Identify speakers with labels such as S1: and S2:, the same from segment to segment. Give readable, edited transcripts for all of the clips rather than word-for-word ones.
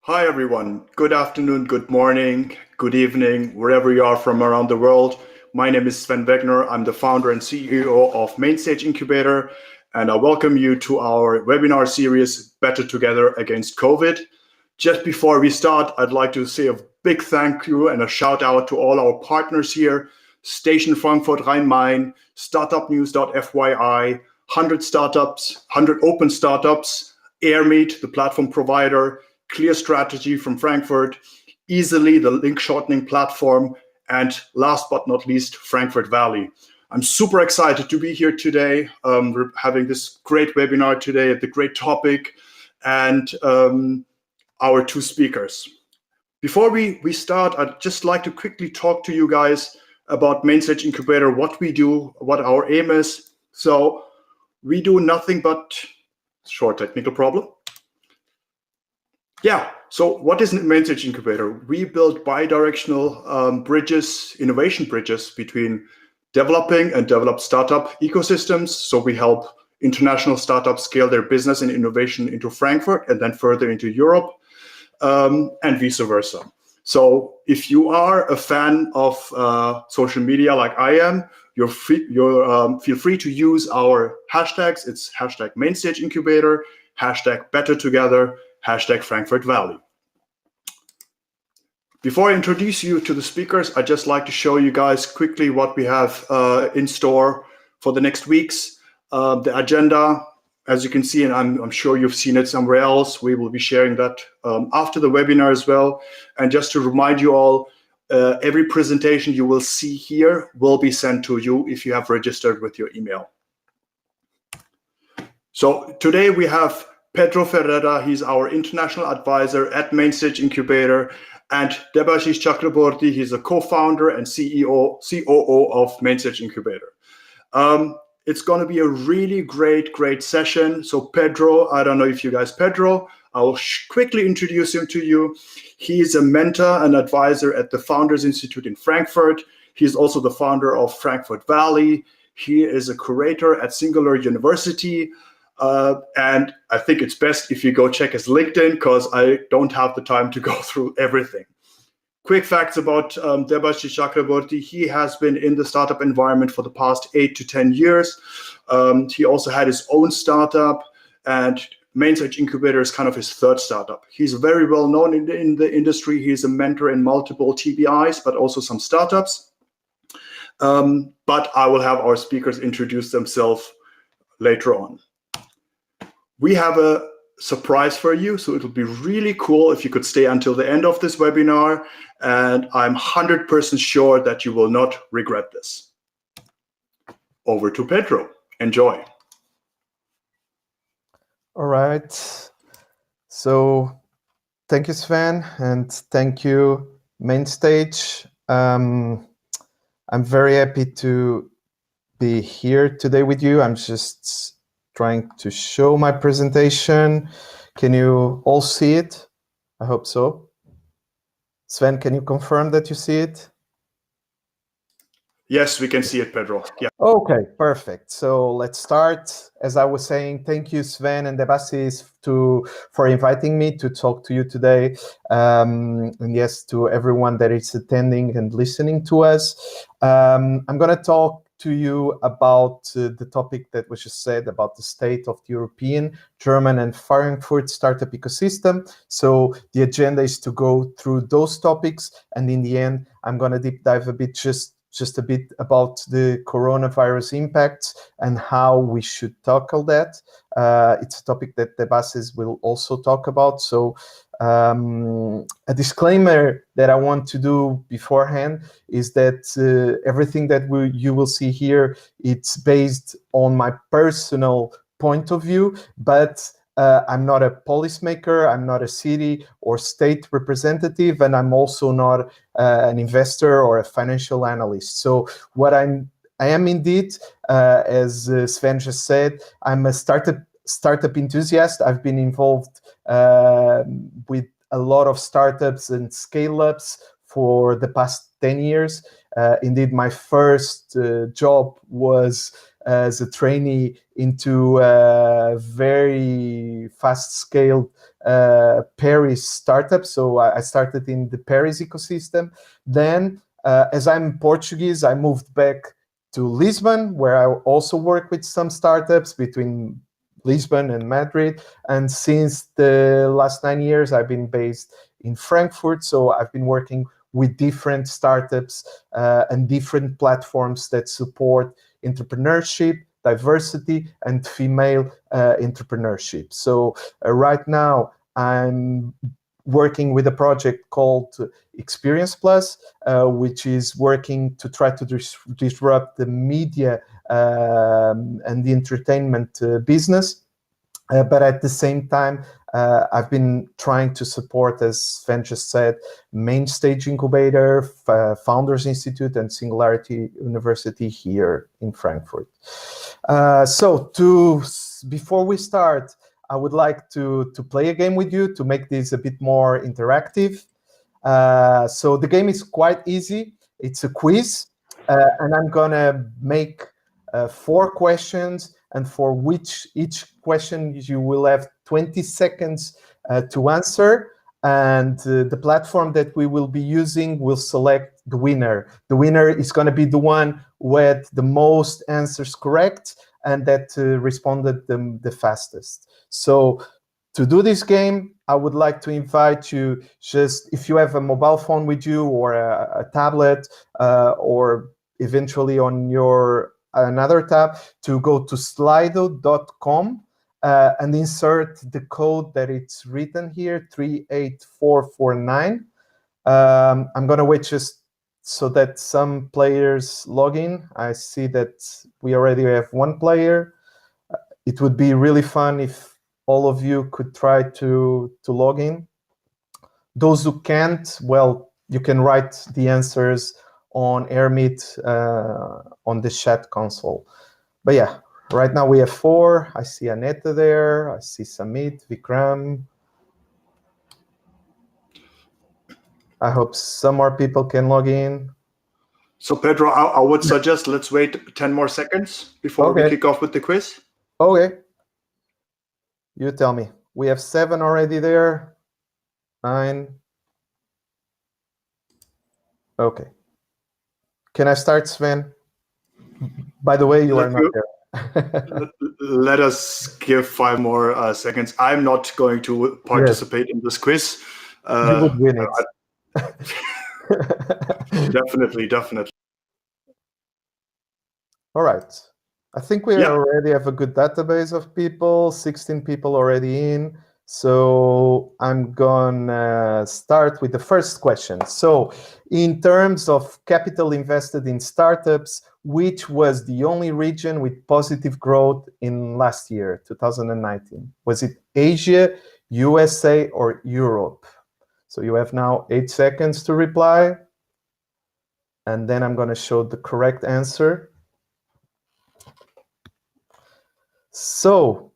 S1: Hi everyone, good afternoon, good morning, good evening, wherever you are from around the world. My name is Sven Wegner. I'm the founder and CEO of MainstageIncubator, and I welcome you to our webinar series, Better Together Against COVID. Just before we start, I'd like to say a big thank you and a shout out to all our partners here, Station Frankfurt Rhein-Main, StartupNews.fyi, 100 startups, 100 open startups, AirMeet, the platform provider, Clear Strategy from Frankfurt, Easily, the link shortening platform, and last but not least, Frankfurt Valley. I'm super excited to be here today. We're having this great webinar today, the great topic, and our two speakers. Before we start, I'd just like to quickly talk to you guys about MainstageIncubator, what we do, what our aim is. So we do nothing but, short technical problem. Yeah, so what is MainstageIncubator? We build bi-directional bridges, innovation bridges between developing and developed startup ecosystems. So we help international startups scale their business and innovation into Frankfurt and then further into Europe, and vice versa. So if you are a fan of social media like I am, feel free to use our hashtags. It's hashtag MainstageIncubator, hashtag BetterTogether, hashtag Frankfurt Valley. Before I introduce you to the speakers, I'd just like to show you guys quickly what we have in store for the next weeks. The agenda, as you can see, and I'm sure you've seen it somewhere else, we will be sharing that after the webinar as well. And just to remind you all, every presentation you will see here will be sent to you if you have registered with your email. So today we have Pedro Ferreira, he's our international advisor at MainstageIncubator, and Debasis Chakraborty, he's a co-founder and COO of MainstageIncubator. It's going to be a really great session. So Pedro, I don't know if you guys, Pedro, I will quickly introduce him to you. He is a mentor and advisor at the Founders Institute in Frankfurt. He's also the founder of Frankfurt Valley. He is a curator at Singular University. And I think it's best if you go check his LinkedIn because I don't have the time to go through everything. Quick facts about Debasis Chakraborty. He has been in the startup environment for the past 8 to 10 years. He also had his own startup, and MainstageIncubator is kind of his third startup. He's very well known in the industry. He's a mentor in multiple TBIs, but also some startups. But I will have our speakers introduce themselves later on. We have a surprise for you, so it'll be really cool if you could stay until the end of this webinar, and I'm 100% sure that you will not regret this. Over to Pedro. Enjoy.
S2: All right. So thank you, Sven, and thank you, Mainstage. I'm very happy to be here today with you. I'm just trying to show my presentation. Can you all see it? I hope so. Sven, can you confirm that you see it?
S1: Yes, we can see it, Pedro. Yeah.
S2: Okay, perfect. So let's start. As I was saying, thank you, Sven and Debasis, for inviting me to talk to you today. And yes, to everyone that is attending and listening to us. I'm going to talk to you about the topic that was just said about the state of the European, German, and Frankfurt startup ecosystem. So the agenda is to go through those topics, and in the end, I'm going to deep dive a bit just a bit about the coronavirus impacts and how we should tackle that. It's a topic that Debasis will also talk about. So a disclaimer that I want to do beforehand is that everything that you will see here, it's based on my personal point of view, but I'm not a policymaker, I'm not a city or state representative, and I'm also not an investor or a financial analyst. So what I am indeed, as Sven just said, I'm a startup enthusiast. I've been involved with a lot of startups and scale-ups for the past 10 years. Indeed, my first job was as a trainee into a very fast-scaled Paris startup. So I started in the Paris ecosystem. Then, as I'm Portuguese, I moved back to Lisbon, where I also work with some startups between Lisbon and Madrid. And since the last 9 years, I've been based in Frankfurt. So I've been working with different startups and different platforms that support entrepreneurship, diversity, and female entrepreneurship. So right now, I'm working with a project called Experience Plus, which is working to try to disrupt the media and the entertainment business. But at the same time, I've been trying to support, as Sven just said, Mainstage Incubator, Founders Institute, and Singularity University here in Frankfurt. Before we start, I would like to play a game with you to make this a bit more interactive. So the game is quite easy. It's a quiz, and I'm gonna make 4 questions, and for each question you will have 20 seconds to answer. And the platform that we will be using will select the winner. The winner is going to be the one with the most answers correct and that responded the fastest. So to do this game, I would like to invite you, just if you have a mobile phone with you or a tablet or eventually on your another tab, to go to slido.com and insert the code that it's written here, 38449. I'm going to wait just so that some players log in. I see that we already have 1 player. It would be really fun if all of you could try to log in. Those who can't, well, you can write the answers on AirMeet on the chat console. But yeah, right now we have 4. I see Aneta there. I see Samit, Vikram. I hope some more people can log in.
S1: So Pedro, I would suggest let's wait 10 more seconds before we kick off with the quiz.
S2: Okay. You tell me. We have 7 already there. 9. Okay. Can I start, Sven? By the way, you are not there.
S1: Let us give 5 more seconds. I'm not going to participate in this quiz.
S2: You would win it.
S1: Definitely.
S2: All right. I think we already have a good database of people, 16 people already in. So I'm gonna start with the first question. So in terms of capital invested in startups, which was the only region with positive growth in last year, 2019? Was it Asia, USA, or Europe? So you have now 8 seconds to reply. And then I'm gonna show the correct answer. So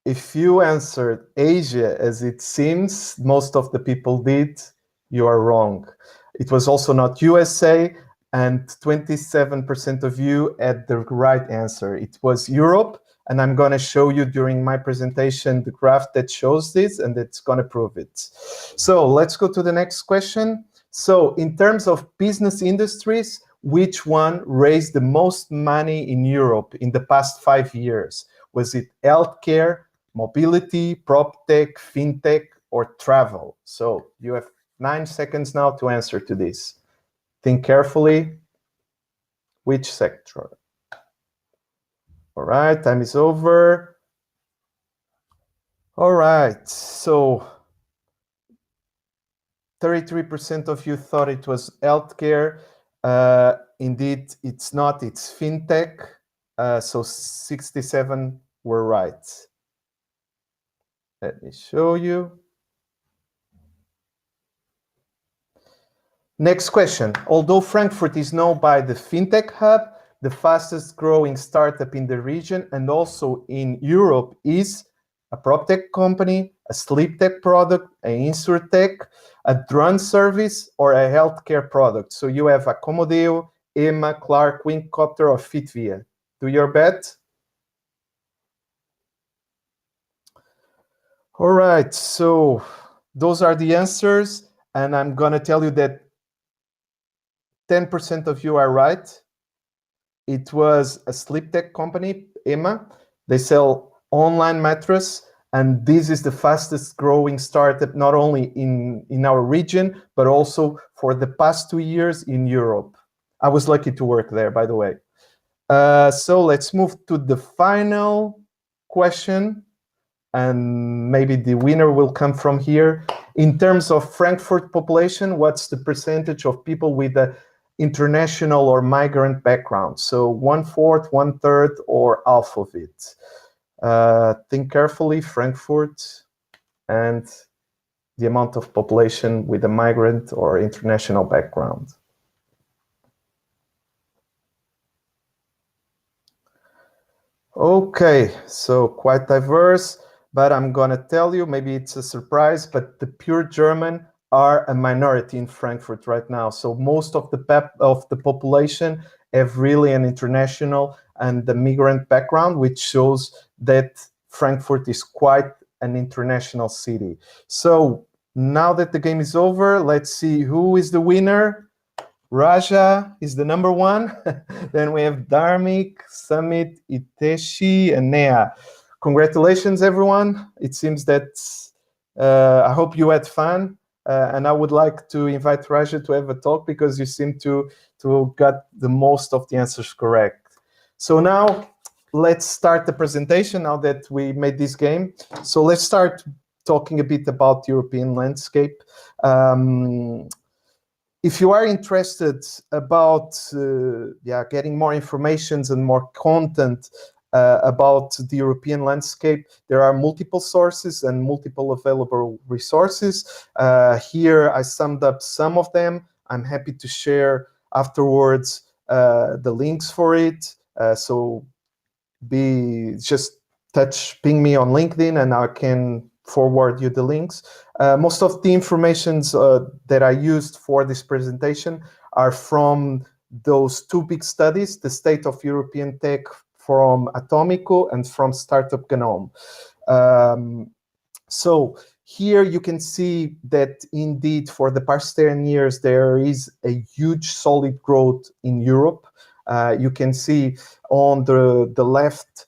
S2: if you answered Asia, as it seems most of the people did, you are wrong. It was also not USA, and 27% of you had the right answer. It was Europe, and I'm going to show you during my presentation the graph that shows this, and it's going to prove it. So let's go to the next question. So in terms of business industries, which one raised the most money in Europe in the past 5 years? Was it healthcare, mobility, prop tech, fintech, or travel? So you have 9 seconds now to answer to this. Think carefully. Which sector? All right, time is over. All right, so 33% of you thought it was healthcare. Indeed, it's not, it's fintech. So 67 were right. Let me show you. Next question. Although Frankfurt is known by the fintech hub, the fastest growing startup in the region and also in Europe is a prop tech company, a sleep tech product, an insurtech, a drone service, or a healthcare product. So you have Accommodeo, Emma, Clark, Wincopter, or Fitvia. Do your bet. All right, so those are the answers, and I'm gonna tell you that 10% of you are right. It was a sleep tech company, EMA. They sell online mattress, and this is the fastest growing startup, not only in our region, but also for the past 2 years in Europe. I was lucky to work there, by the way. So let's move to the final question, and maybe the winner will come from here. In terms of Frankfurt population, what's the percentage of people with a international or migrant background? So 1/4, 1/3, or half of it? Think carefully, Frankfurt, and the amount of population with a migrant or international background. Okay, so quite diverse, but I'm gonna tell you, maybe it's a surprise, but the pure German are a minority in Frankfurt right now. So most of the population have really an international and the migrant background, which shows that Frankfurt is quite an international city. So now that the game is over, let's see who is the winner. Raja is the number one. Then we have Dharmik, Samit, Iteshi, and Nea. Congratulations, everyone. It seems that I hope you had fun. And I would like to invite Raja to have a talk because you seem to got the most of the answers correct. So now let's start the presentation now that we made this game. So let's start talking a bit about European landscape. If you are interested about getting more information and more content about the European landscape, there are multiple sources and multiple available resources. Here I summed up some of them. I'm happy to share afterwards the links for it. So just ping me on LinkedIn and I can forward you the links. Most of the informations that I used for this presentation are from those two big studies, the State of European Tech from Atomico and from Startup Gnome. So here you can see that indeed for the past 10 years, there is a huge solid growth in Europe. You can see on the left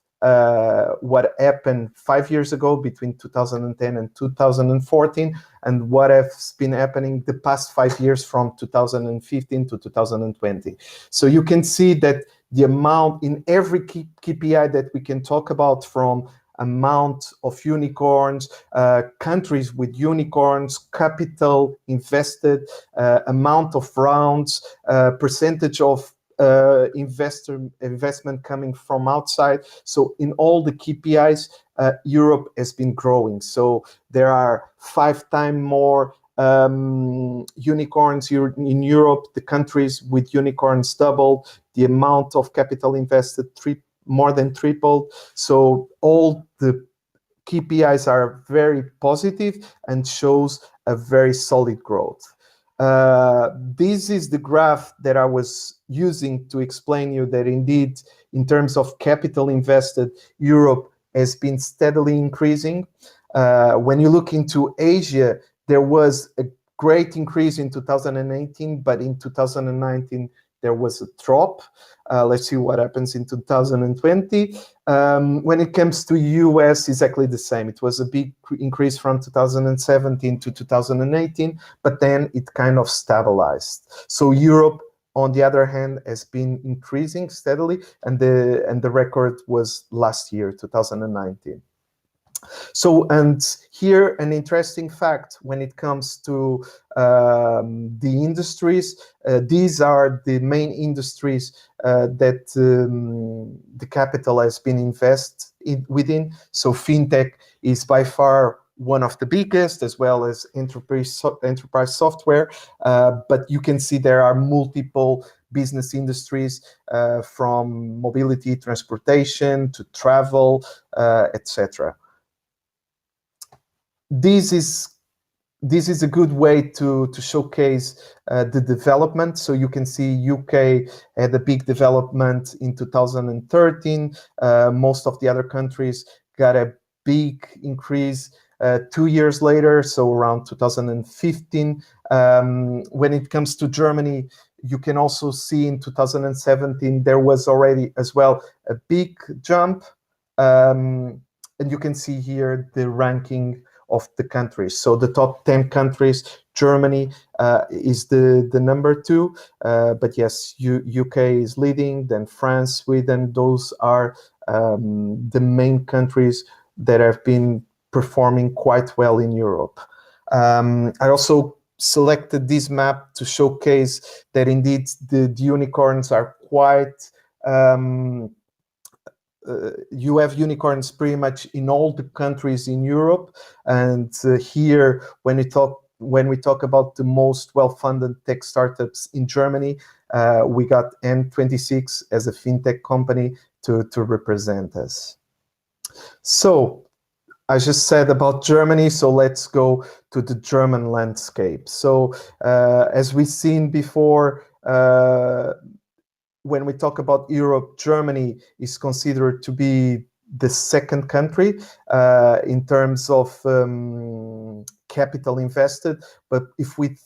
S2: what happened 5 years ago between 2010 and 2014 and what has been happening the past 5 years from 2015 to 2020. So you can see that the amount in every KPI that we can talk about, from amount of unicorns, countries with unicorns, capital invested, amount of rounds, percentage of investment coming from outside. So in all the KPIs, Europe has been growing. So there are 5 times more unicorns in Europe. The countries with unicorns doubled. The amount of capital invested more than tripled. So all the KPIs are very positive and shows a very solid growth. This is the graph that I was using to explain you that indeed, in terms of capital invested, Europe has been steadily increasing. When you look into Asia, there was a great increase in 2018, but in 2019, there was a drop. Let's see what happens in 2020. When it comes to US, exactly the same. It was a big increase from 2017 to 2018, but then it kind of stabilized. So Europe, on the other hand, has been increasing steadily, and the record was last year, 2019. So, and here an interesting fact when it comes to the industries, these are the main industries that the capital has been invested within. So fintech is by far one of the biggest, as well as enterprise software. But you can see there are multiple business industries from mobility, transportation to travel, etc. This is a good way to showcase the development. So you can see UK had a big development in 2013. Most of the other countries got a big increase 2 years later, so around 2015, when it comes to Germany, you can also see in 2017 there was already as well a big jump, and you can see here the ranking of the countries. So the top 10 countries, Germany is the number 2, but yes, UK is leading, then France, Sweden. Those are the main countries that have been performing quite well in Europe. I also selected this map to showcase that indeed the unicorns are quite you have unicorns pretty much in all the countries in Europe, and here when we talk about the most well-funded tech startups in Germany, we got N26 as a fintech company to represent us. So I just said about Germany, so let's go to the German landscape. So as we've seen before, when we talk about Europe, Germany is considered to be the second country in terms of capital invested. But if we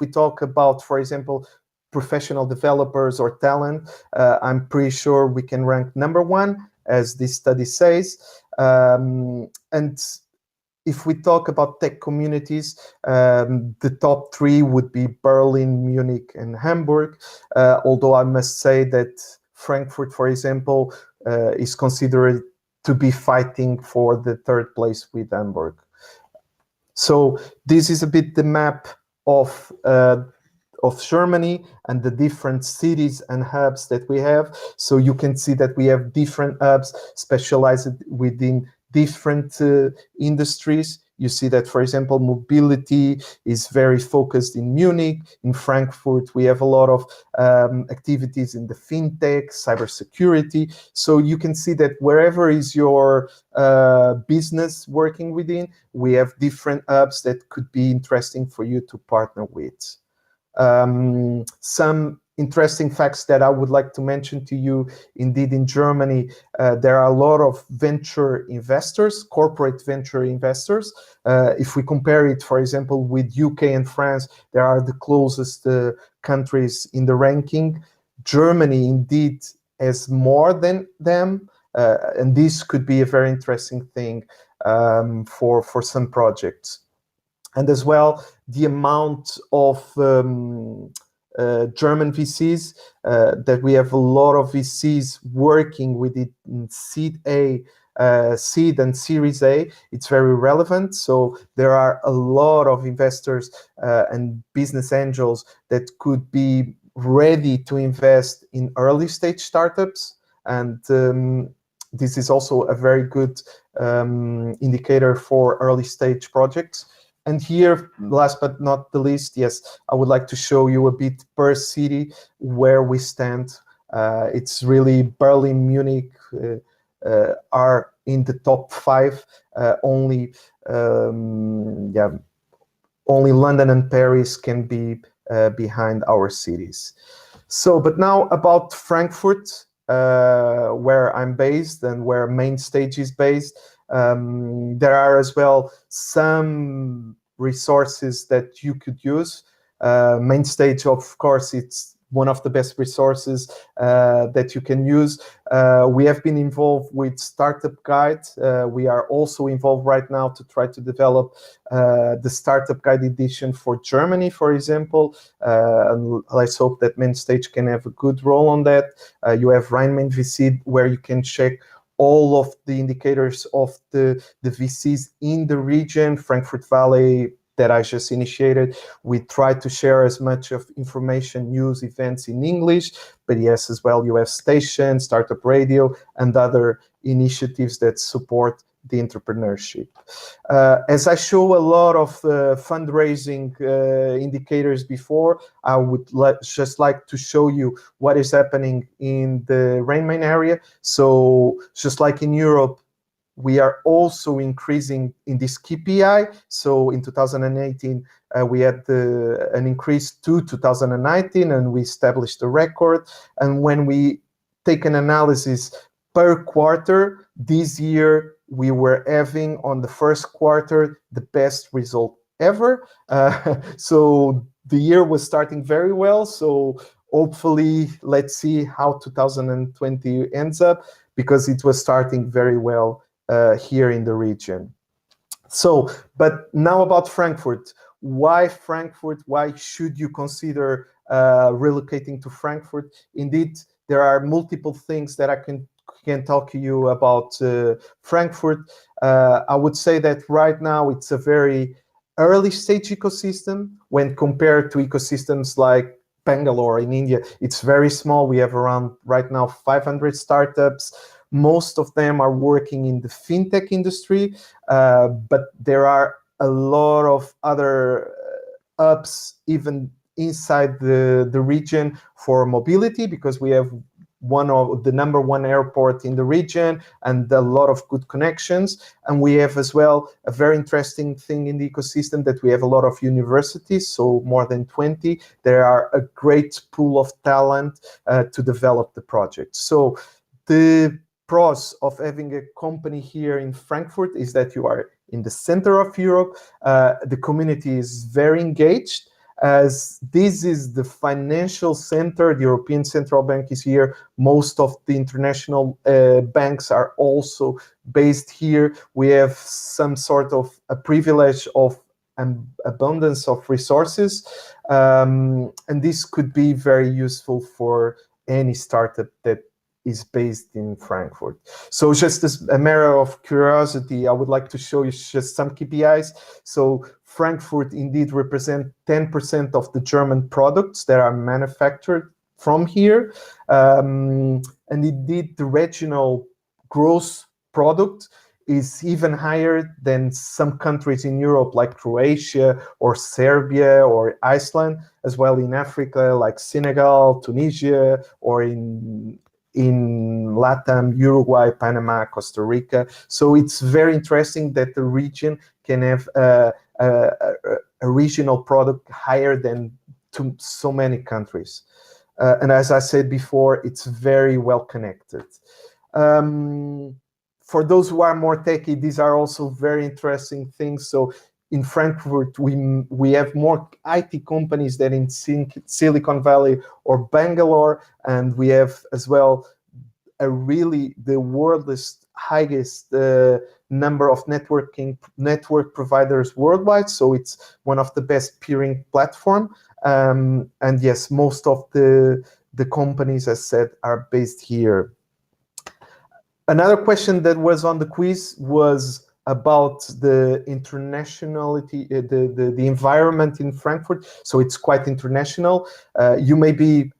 S2: talk about, for example, professional developers or talent, I'm pretty sure we can rank number 1, as this study says. And if we talk about tech communities, the top 3 would be Berlin, Munich, and Hamburg. Although I must say that Frankfurt, for example, is considered to be fighting for the 3rd place with Hamburg. So this is a bit the map of Germany and the different cities and hubs that we have. So you can see that we have different hubs specialized within different industries. You see that, for example, mobility is very focused in Munich. In Frankfurt, we have a lot of activities in the fintech, cybersecurity. So you can see that wherever is your business working within, we have different hubs that could be interesting for you to partner with. Some interesting facts that I would like to mention to you. Indeed, in Germany, there are a lot of venture investors, corporate venture investors. If we compare it, for example, with UK and France, they are the closest countries in the ranking. Germany, indeed, has more than them, and this could be a very interesting thing for some projects. And as well, the amount of German VCs, that we have a lot of VCs working with it in seed and Series A. It's very relevant. So there are a lot of investors and business angels that could be ready to invest in early stage startups. And this is also a very good indicator for early stage projects. And here, last but not the least, yes, I would like to show you a bit per city where we stand. It's really Berlin, Munich are in the top 5. Only London and Paris can be behind our cities. So, but now about Frankfurt, where I'm based and where Mainstage is based. There are as well some resources that you could use. Mainstage, of course, it's one of the best resources that you can use. We have been involved with Startup Guide. We are also involved right now to try to develop the Startup Guide edition for Germany, for example. And let's hope that Mainstage can have a good role on that. You have Rheinmain VC, where you can check all of the indicators of the VCs in the region, Frankfurt Valley, that I just initiated. We try to share as much of information, news, events in English, but yes, as well, you have Station, Startup Radio, and other initiatives that support the entrepreneurship. As I show a lot of fundraising indicators before, I would just like to show you what is happening in the Rheinmain area. So just like in Europe, we are also increasing in this KPI. So in 2018, we had an increase to 2019, and we established a record. And when we take an analysis per quarter, this year we were having on the first quarter the best result ever. So the year was starting very well. So hopefully, let's see how 2020 ends up, because it was starting very well here in the region. So, but now about Frankfurt. Why Frankfurt? Why should you consider relocating to Frankfurt? Indeed, there are multiple things that I can talk to you about Frankfurt. I would say that right now it's a very early stage ecosystem when compared to ecosystems like Bangalore in India. It's very small. We have around right now 500 startups. Most of them are working in the fintech industry, but there are a lot of other hubs even inside the region for mobility, because we have one of the number one airport in the region and a lot of good connections. And we have as well a very interesting thing in the ecosystem, that we have a lot of universities, so more than 20. There are a great pool of talent to develop the project. So the pros of having a company here in Frankfurt is that you are in the center of Europe. The community is very engaged, as this is the financial center. The European Central Bank is here. Most of the international banks are also based here. We have some sort of a privilege of an abundance of resources, and this could be very useful for any startup that is based in Frankfurt. So just as a matter of curiosity, I would like to show you just some KPIs. So Frankfurt indeed represent 10% of the German products that are manufactured from here. And indeed, the regional gross product is even higher than some countries in Europe, like Croatia or Serbia or Iceland, as well in Africa, like Senegal, Tunisia, or in Latam, Uruguay, Panama, Costa Rica. So it's very interesting that the region can have a regional product higher than to so many countries. And as I said before, it's very well connected. For those who are more techy, these are also very interesting things. So in Frankfurt, we have more IT companies than in Silicon Valley or Bangalore, and we have as well the world's highest number of network providers worldwide. So it's one of the best peering platform. And yes, most of the companies, as said, are based here. Another question that was on the quiz was about the internationality, the environment in Frankfurt. So it's quite international. You may be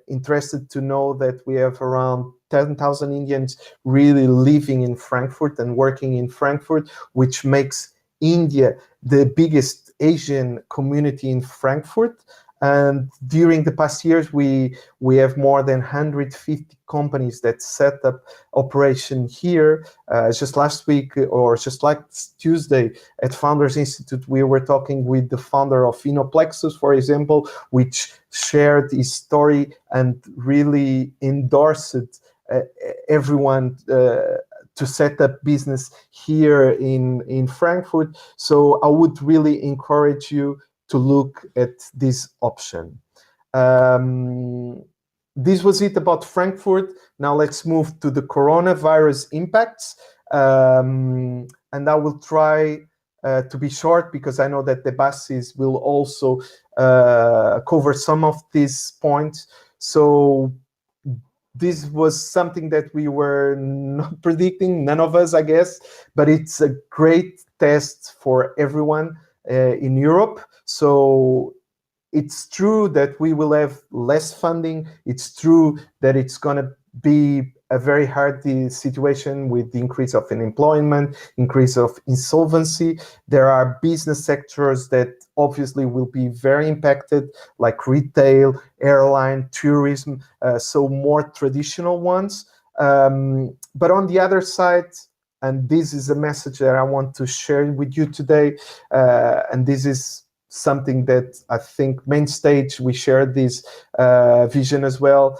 S2: interested to know that we have around 10,000 Indians really living in Frankfurt and working in Frankfurt, which makes India the biggest Asian community in Frankfurt. And during the past years, we have more than 150 companies that set up operation here. Just last week, or just like Tuesday, at Founders Institute, we were talking with the founder of Inoplexus, for example, which shared his story and really endorsed everyone to set up business here in Frankfurt. So I would really encourage you to look at this option. This was it about Frankfurt. Now let's move to the coronavirus impacts. And I will try to be short, because I know that Debasis will also cover some of these points. So this was something that we were not predicting, none of us, I guess, but it's a great test for everyone in Europe. So it's true that we will have less funding. It's true that it's going to be a very hard situation with the increase of unemployment, increase of insolvency. There are business sectors that obviously will be very impacted, like retail, airline, tourism, so more traditional ones. But on the other side, and this is a message that I want to share with you today, and this is something that I think Mainstage, we share this vision as well.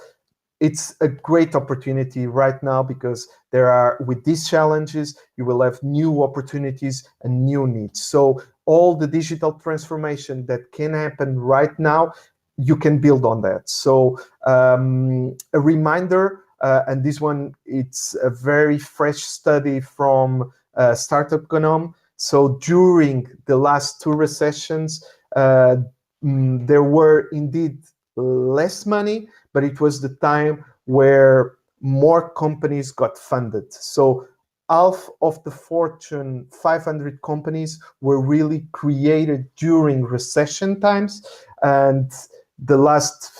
S2: it's a great opportunity right now, because with these challenges, you will have new opportunities and new needs. So all the digital transformation that can happen right now, you can build on that. So a reminder, and this one, it's a very fresh study from Startup Gnome. So during the last 2 recessions, there were indeed less money, but it was the time where more companies got funded. So half of the Fortune 500 companies were really created during recession times. And the last,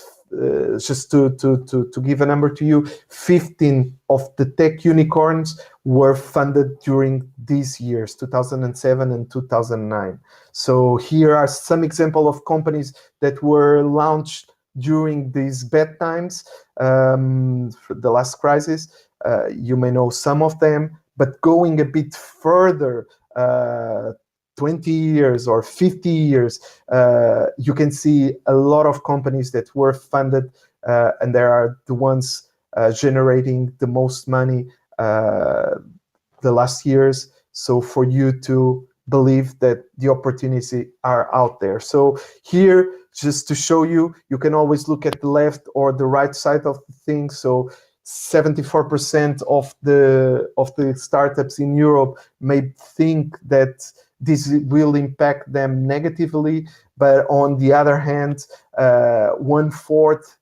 S2: just to give a number to you, 15 of the tech unicorns were funded during these years, 2007 and 2009. So here are some examples of companies that were launched during these bad times, the last crisis. You may know some of them, but going a bit further, 20 years or 50 years, you can see a lot of companies that were funded, and they are the ones generating the most money the last years. So for you to believe that the opportunities are out there. So here, just to show you, you can always look at the left or the right side of the thing. So 74% of the startups in Europe may think that this will impact them negatively, but on the other hand, 1/4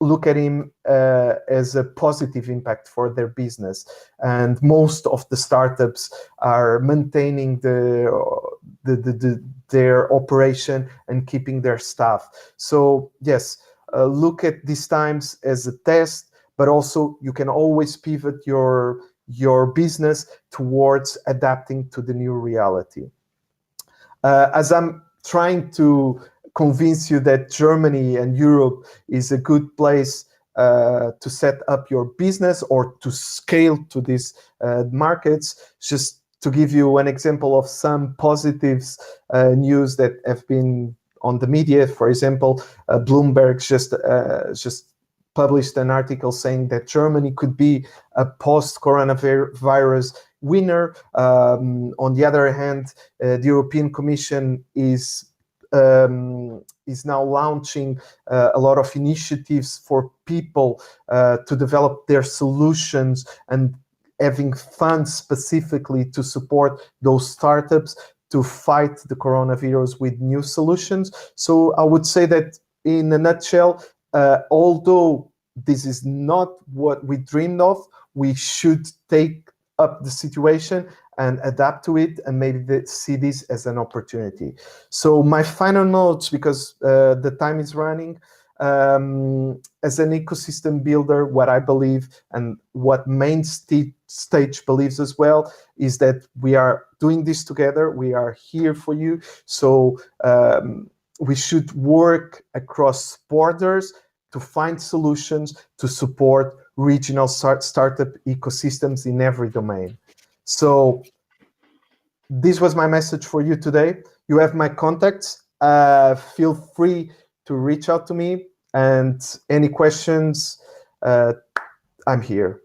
S2: look at him as a positive impact for their business. And most of the startups are maintaining their operation and keeping their staff. So yes, look at these times as a test, but also you can always pivot your business towards adapting to the new reality. As I'm trying to convince you that Germany and Europe is a good place to set up your business or to scale to these markets, just to give you an example of some positives news that have been on the media. For example, Bloomberg just published an article saying that Germany could be a post-coronavirus winner. On the other hand, the European Commission is now launching a lot of initiatives for people to develop their solutions and having funds specifically to support those startups to fight the coronavirus with new solutions. So I would say that in a nutshell, although this is not what we dreamed of, we should take up the situation and adapt to it, and maybe see this as an opportunity. So my final notes, because the time is running, as an ecosystem builder, what I believe and what Mainstage believes as well is that we are doing this together. We are here for you. So we should work across borders to find solutions to support regional startup ecosystems in every domain. So this was my message for you today. You have my contacts. Feel free to reach out to me, and any questions, I'm here.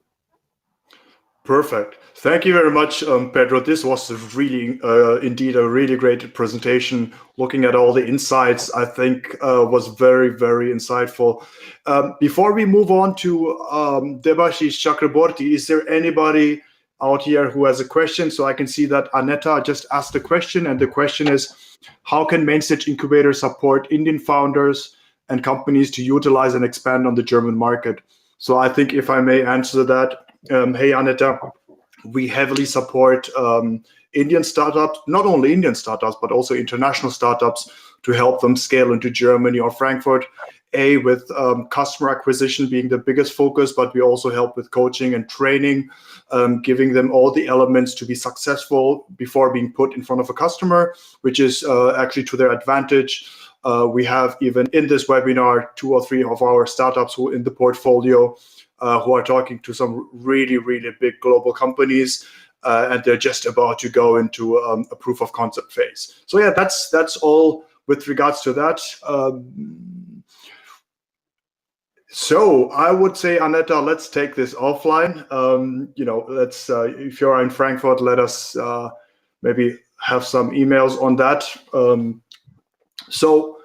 S1: Perfect. Thank you very much, Pedro. This was really, indeed, a really great presentation. Looking at all the insights, I think was very, very insightful. Before we move on to Debasis Chakraborty, is there anybody out here who has a question? So I can see that Aneta just asked a question, and the question is, how can MainstageIncubator support Indian founders and companies to utilize and expand on the German market? So I think if I may answer that, hey, Aneta, we heavily support Indian startups, not only Indian startups, but also international startups, to help them scale into Germany or Frankfurt, with customer acquisition being the biggest focus, but we also help with coaching and training, giving them all the elements to be successful before being put in front of a customer, which is actually to their advantage. We have even in this webinar 2 or 3 of our startups who in the portfolio who are talking to some really, really big global companies, and they're just about to go into a proof of concept phase. So yeah, that's all with regards to that. So I would say, Aneta, let's take this offline. Let's if you're in Frankfurt, let us maybe have some emails on that. So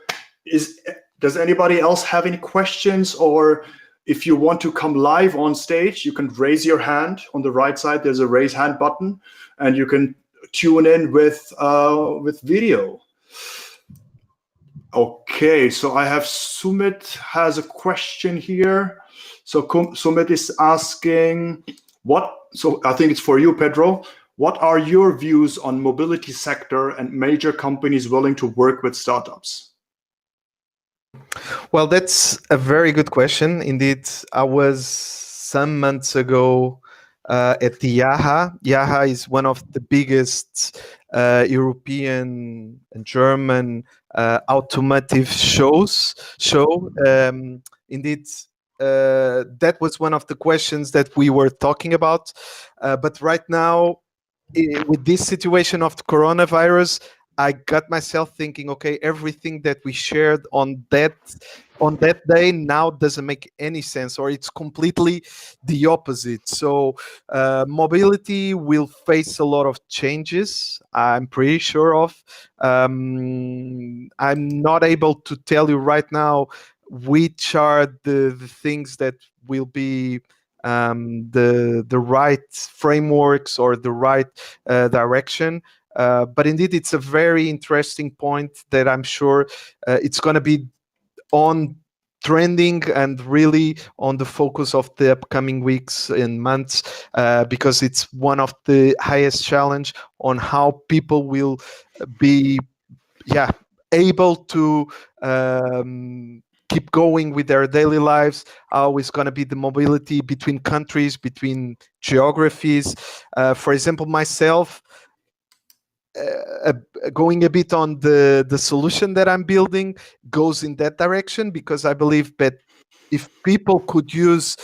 S1: does anybody else have any questions, or if you want to come live on stage, you can raise your hand. On the right side, there's a raise hand button, and you can tune in with video. Okay, so I have Sumit has a question here. So Sumit is asking so I think it's for you, Pedro. What are your views on mobility sector and major companies willing to work with startups?
S2: Well, that's a very good question. Indeed, I was some months ago at the IAHA. IAHA is one of the biggest European and German automotive show. Indeed, that was one of the questions that we were talking about. But right now, with this situation of the coronavirus, I got myself thinking, okay, everything that we shared on that day now doesn't make any sense, or it's completely the opposite. So mobility will face a lot of changes, I'm pretty sure of. I'm not able to tell you right now which are the things that will be the right frameworks or the right direction. But indeed, it's a very interesting point that I'm sure it's going to be on trending and really on the focus of the upcoming weeks and months, because it's one of the highest challenge on how people will be able to keep going with their daily lives. How is going to be the mobility between countries, between geographies. For example, myself, going a bit on the solution that I'm building goes in that direction, because I believe that if people could use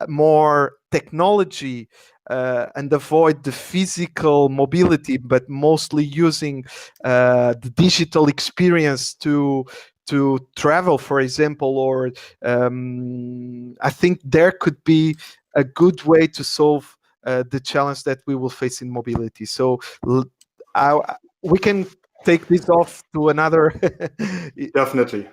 S2: more technology and avoid the physical mobility, but mostly using the digital experience to travel, for example, or I think there could be a good way to solve the challenge that we will face in mobility. So we can take this off to another.
S1: Definitely.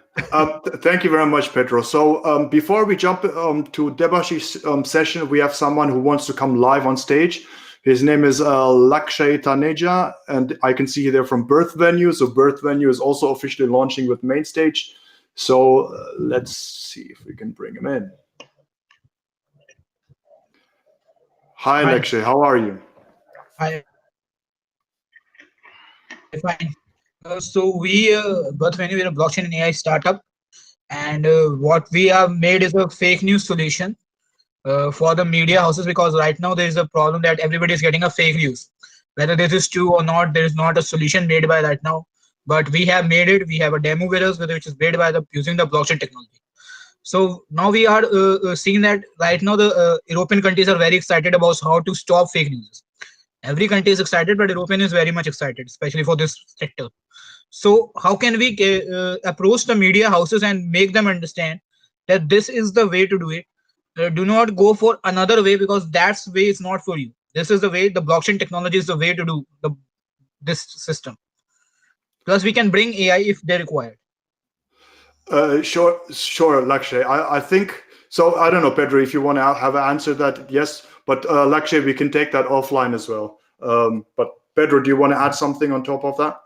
S1: Thank you very much, Pedro. So before we jump to Debashi's session, we have someone who wants to come live on stage. His name is Lakshay Taneja, and I can see there from Birth Venue. So Birth Venue is also officially launching with Mainstage. So let's see if we can bring him in. Hi, Lakshay. How are you?
S3: Hi. Fine. So we, Birth Venue, we're a blockchain and AI startup, and what we have made is a fake news solution for the media houses, because right now there is a problem that everybody is getting a fake news. Whether this is true or not, there is not a solution made by right now. But we have made it. We have a demo with us, which is made by using the blockchain technology. So now we are seeing that right now the European countries are very excited about how to stop fake news. Every country is excited, but European is very much excited, especially for this sector. So how can we approach the media houses and make them understand that this is the way to do it? Do not go for another way, because that's way is not for you. This is the way. The blockchain technology is the way to do this system. Plus, we can bring AI if they're required.
S1: Sure, Lakshay. I think so. I don't know, Pedro, if you want to have answered that, yes. But Lakshay, we can take that offline as well. But Pedro, do you want to add something on top of that?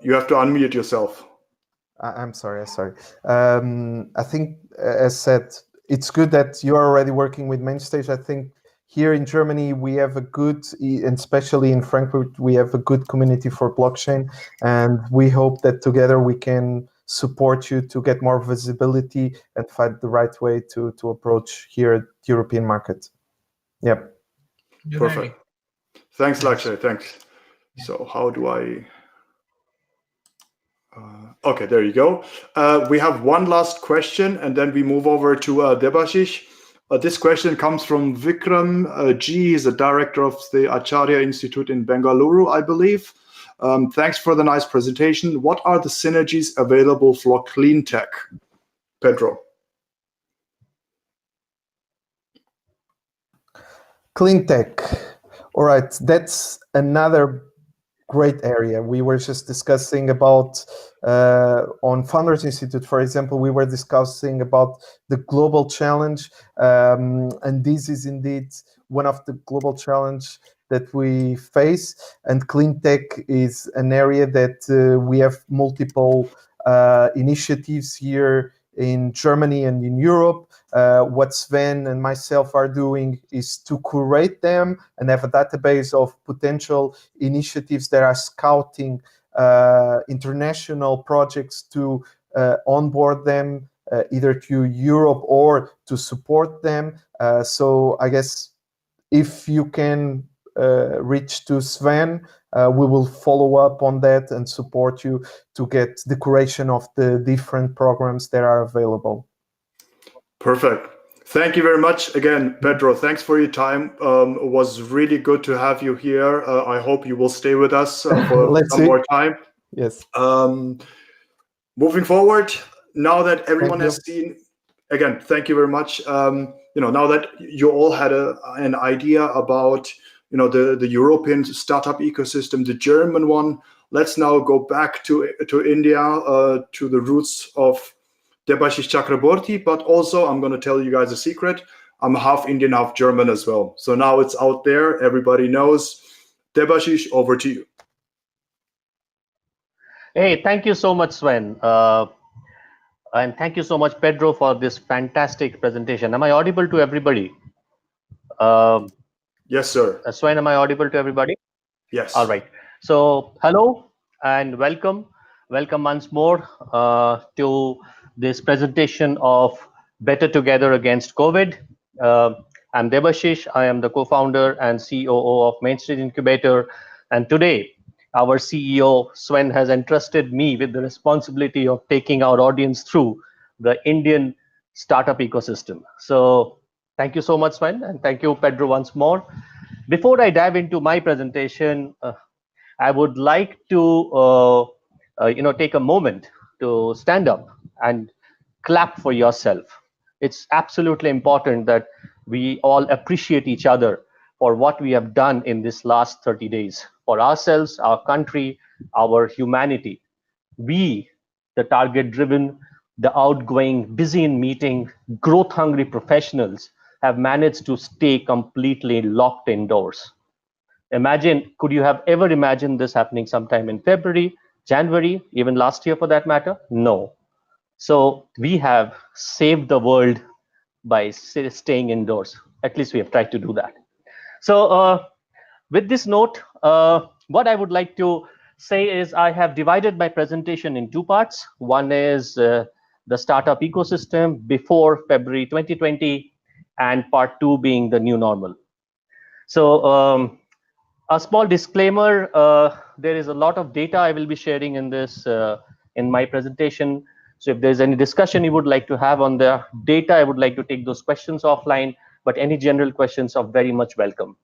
S1: You have to unmute yourself.
S2: I'm sorry. I think, as said, it's good that you are already working with Mainstage. I think here in Germany, we have a good, and especially in Frankfurt, we have a good community for blockchain. And we hope that together we can support you to get more visibility and find the right way to approach here at the European market. Yep.
S1: Perfect. Thanks, Lakshay. Thanks. So how do I... okay, there you go. We have one last question, and then we move over to Debashish. This question comes from Vikram G. He's the director of the Acharya Institute in Bengaluru, I believe. Thanks for the nice presentation. What are the synergies available for clean tech? Pedro.
S2: Clean tech. All right, that's another great area. We were just discussing about on Founders Institute, for example, we were discussing about the global challenge, and this is indeed one of the global challenge that we face. And clean tech is an area that we have multiple initiatives here in Germany and in Europe. What Sven and myself are doing is to curate them and have a database of potential initiatives that are scouting international projects to onboard them either to Europe or to support them. So I guess if you can reach to Sven, we will follow up on that and support you to get the curation of the different programs that are available.
S1: Perfect. Thank you very much again, Pedro. Thanks for your time. It was really good to have you here. I hope you will stay with us for some more time.
S2: Yes.
S1: Moving forward, now that everyone has seen, again, thank you very much. Now that you all had an idea about the European startup ecosystem, the German one, let's now go back to India, to the roots of Debasis Chakraborty, but also I'm going to tell you guys a secret. I'm half Indian, half German as well. So now it's out there. Everybody knows. Debasis, over to you.
S4: Hey, thank you so much, Sven. And thank you so much, Pedro, for this fantastic presentation. Am I audible to everybody?
S1: Yes, sir.
S4: Sven, am I audible to everybody?
S1: Yes.
S4: All right. So hello and welcome. Welcome once more to this presentation of Better Together Against COVID. I'm Debasis. I am the co-founder and COO of MainstageIncubator. And today, our CEO, Sven, has entrusted me with the responsibility of taking our audience through the Indian startup ecosystem. So thank you so much, Sven, and thank you, Pedro, once more. Before I dive into my presentation, I would like to take a moment to stand up and clap for yourself. It's absolutely important that we all appreciate each other for what we have done in this last 30 days for ourselves, our country, our humanity. We, the target-driven, the outgoing, busy in meeting, growth-hungry professionals have managed to stay completely locked indoors. Imagine, could you have ever imagined this happening sometime in February, January, even last year for that matter? No. So we have saved the world by staying indoors. At least we have tried to do that. So with this note, what I would like to say is I have divided my presentation in two parts. One is the startup ecosystem before February 2020, and part two being the new normal. So a small disclaimer, there is a lot of data I will be sharing in this in my presentation. So if there's any discussion you would like to have on the data, I would like to take those questions offline, but any general questions are very much welcome.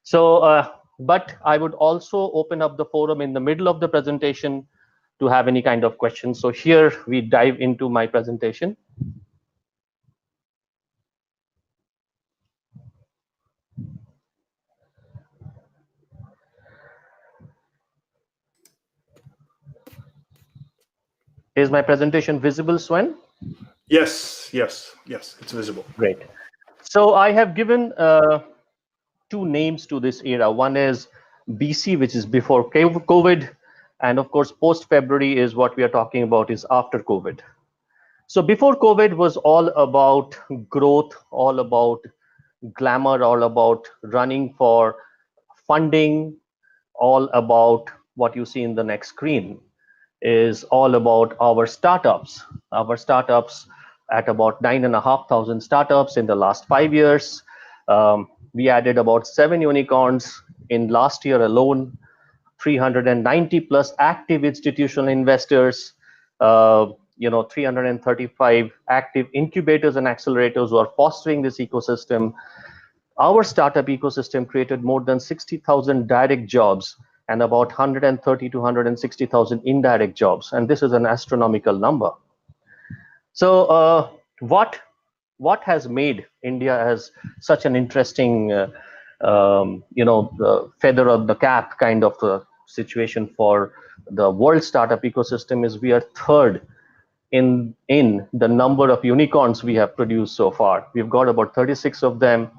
S4: So, but I would also open up the forum in the middle of the presentation to have any kind of questions. So here we dive into my presentation. Is my presentation visible, Sven?
S1: Yes, it's visible.
S4: Great. So I have given two names to this era. One is BC, which is before COVID, and of course, post-February is what we are talking about is after COVID. So before COVID was all about growth, all about glamour, all about running for funding, all about what you see in the next screen is all about our startups. Our startups at about 9,500 startups in the last 5 years. We added about 7 unicorns in last year alone, 390 plus active institutional investors, 335 active incubators and accelerators who are fostering this ecosystem. Our startup ecosystem created more than 60,000 direct jobs and about 130 to 160,000 indirect jobs. And this is an astronomical number. So what has made India as such an interesting feather of the cap kind of situation for the world startup ecosystem is we are third in the number of unicorns we have produced so far. We've got about 36 of them.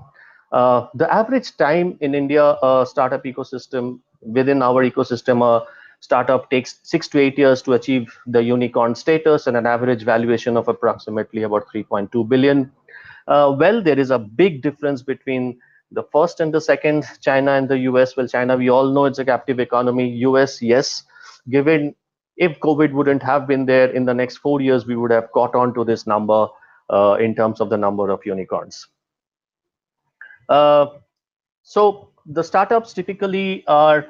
S4: The average time in India, startup ecosystem, within our ecosystem, a startup takes 6 to 8 years to achieve the unicorn status and an average valuation of approximately about 3.2 billion. Well, there is a big difference between the first and the second, China and the US. Well, China, we all know it's a captive economy. US, yes, given if COVID wouldn't have been there in the next 4 years, we would have caught on to this number in terms of the number of unicorns. So the startups typically are,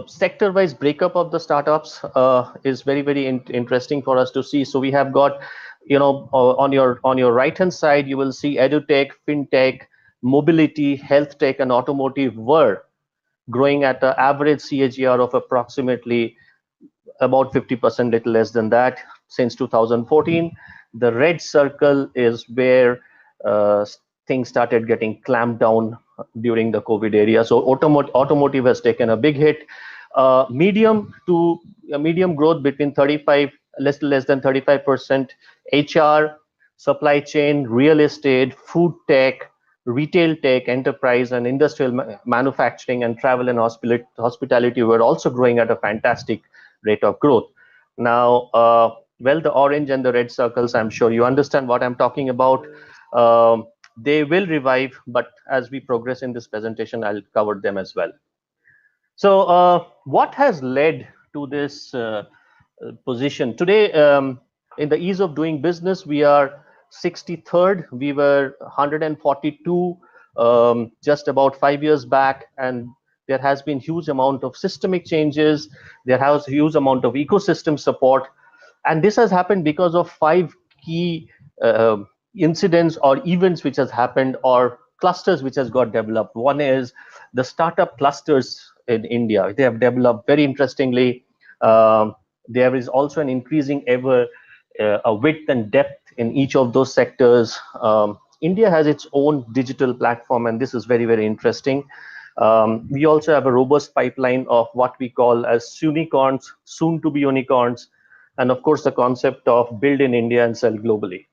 S4: sector-wise breakup of the startups is very, very interesting for us to see. So we have got, on your right-hand side, you will see edutech, fintech, mobility, health tech, and automotive were growing at an average CAGR of approximately about 50%, little less than that, since 2014. The red circle is where things started getting clamped down during the COVID area. So automotive has taken a big hit. Medium growth between 35, less than 35%. HR, supply chain, real estate, food tech, retail tech, enterprise, and industrial manufacturing, and travel and hospitality were also growing at a fantastic rate of growth. Now, well, the orange and the red circles, I'm sure you understand what I'm talking about. They will revive, but as we progress in this presentation, I'll cover them as well. So what has led to this position? Today, in the ease of doing business, we are 63rd. We were 142 just about 5 years back, and there has been huge amount of systemic changes. There has huge amount of ecosystem support, and this has happened because of 5 key incidents or events which has happened, or clusters which has got developed. One is the startup clusters in India. They have developed very interestingly. There is also an increasing ever a width and depth in each of those sectors. India has its own digital platform, and this is very, very interesting. We also have a robust pipeline of what we call as unicorns, soon to be unicorns, and of course the concept of build in India and sell globally.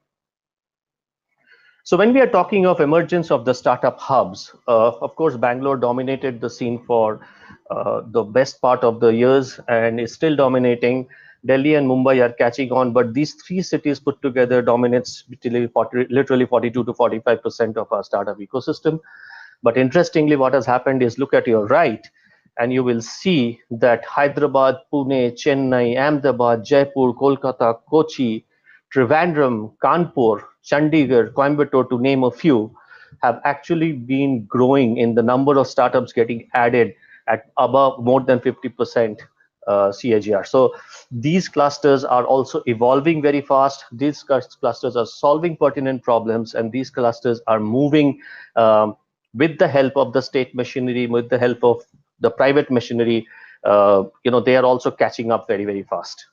S4: So when we are talking of emergence of the startup hubs, of course, Bangalore dominated the scene for the best part of the years and is still dominating. Delhi and Mumbai are catching on, but these 3 cities put together dominates literally 42 to 45% of our startup ecosystem. But interestingly, what has happened is, look at your right, and you will see that Hyderabad, Pune, Chennai, Ahmedabad, Jaipur, Kolkata, Kochi, Trivandrum, Kanpur, Chandigarh, Coimbatore, to name a few, have actually been growing in the number of startups getting added at above more than 50% CAGR. So these clusters are also evolving very fast. These clusters are solving pertinent problems, and these clusters are moving with the help of the state machinery, with the help of the private machinery. They are also catching up very, very fast.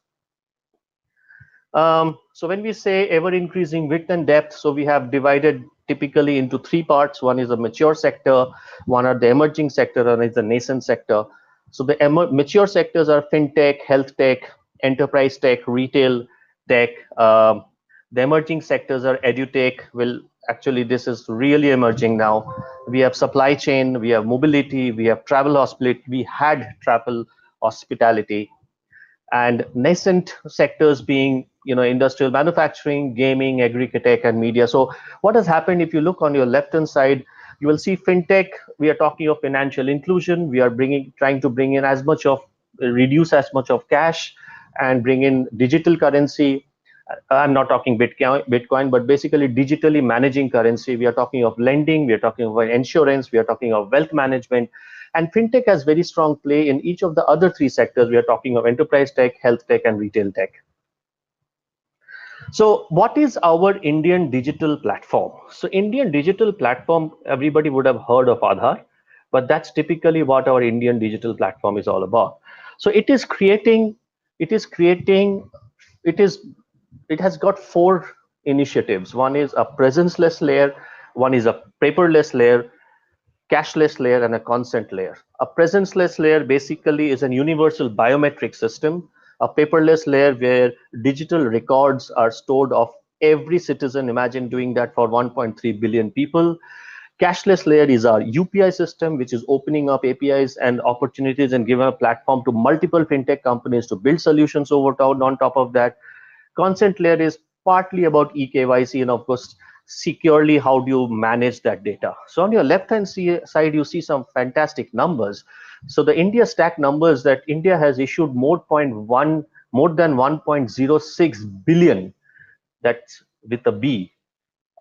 S4: So when we say ever increasing width and depth, so we have divided typically into 3 parts. One is a mature sector, one are the emerging sector, and is the nascent sector. So the mature sectors are fintech, health tech, enterprise tech, retail tech. The emerging sectors are edutech. Well, actually, this is really emerging now. We have supply chain, we have mobility, we have travel hospitality. We had travel hospitality, and nascent sectors being industrial manufacturing, gaming, agri-tech, and media. So what has happened, if you look on your left hand side, you will see fintech. We are talking of financial inclusion. We are trying to bring in reduce as much of cash and bring in digital currency. I'm not talking Bitcoin, but basically digitally managing currency. We are talking of lending, we are talking about insurance, we are talking of wealth management. And fintech has very strong play in each of the other 3 sectors. We are talking of enterprise tech, health tech, and retail tech. So what is our Indian digital platform? So Indian digital platform, everybody would have heard of Aadhaar, but that's typically what our Indian digital platform is all about. So it is it has got 4 initiatives. One is a presence-less layer, one is a paperless layer, cashless layer, and a consent layer. A presence-less layer basically is an universal biometric system. A paperless layer where digital records are stored of every citizen. Imagine doing that for 1.3 billion people. Cashless layer is our UPI system, which is opening up APIs and opportunities and giving a platform to multiple fintech companies to build solutions on top of that. Consent layer is partly about eKYC and of course securely how do you manage that data. So on your left hand side you see some fantastic numbers. So the India stack numbers that India has issued more than 1.06 billion, that's with a B,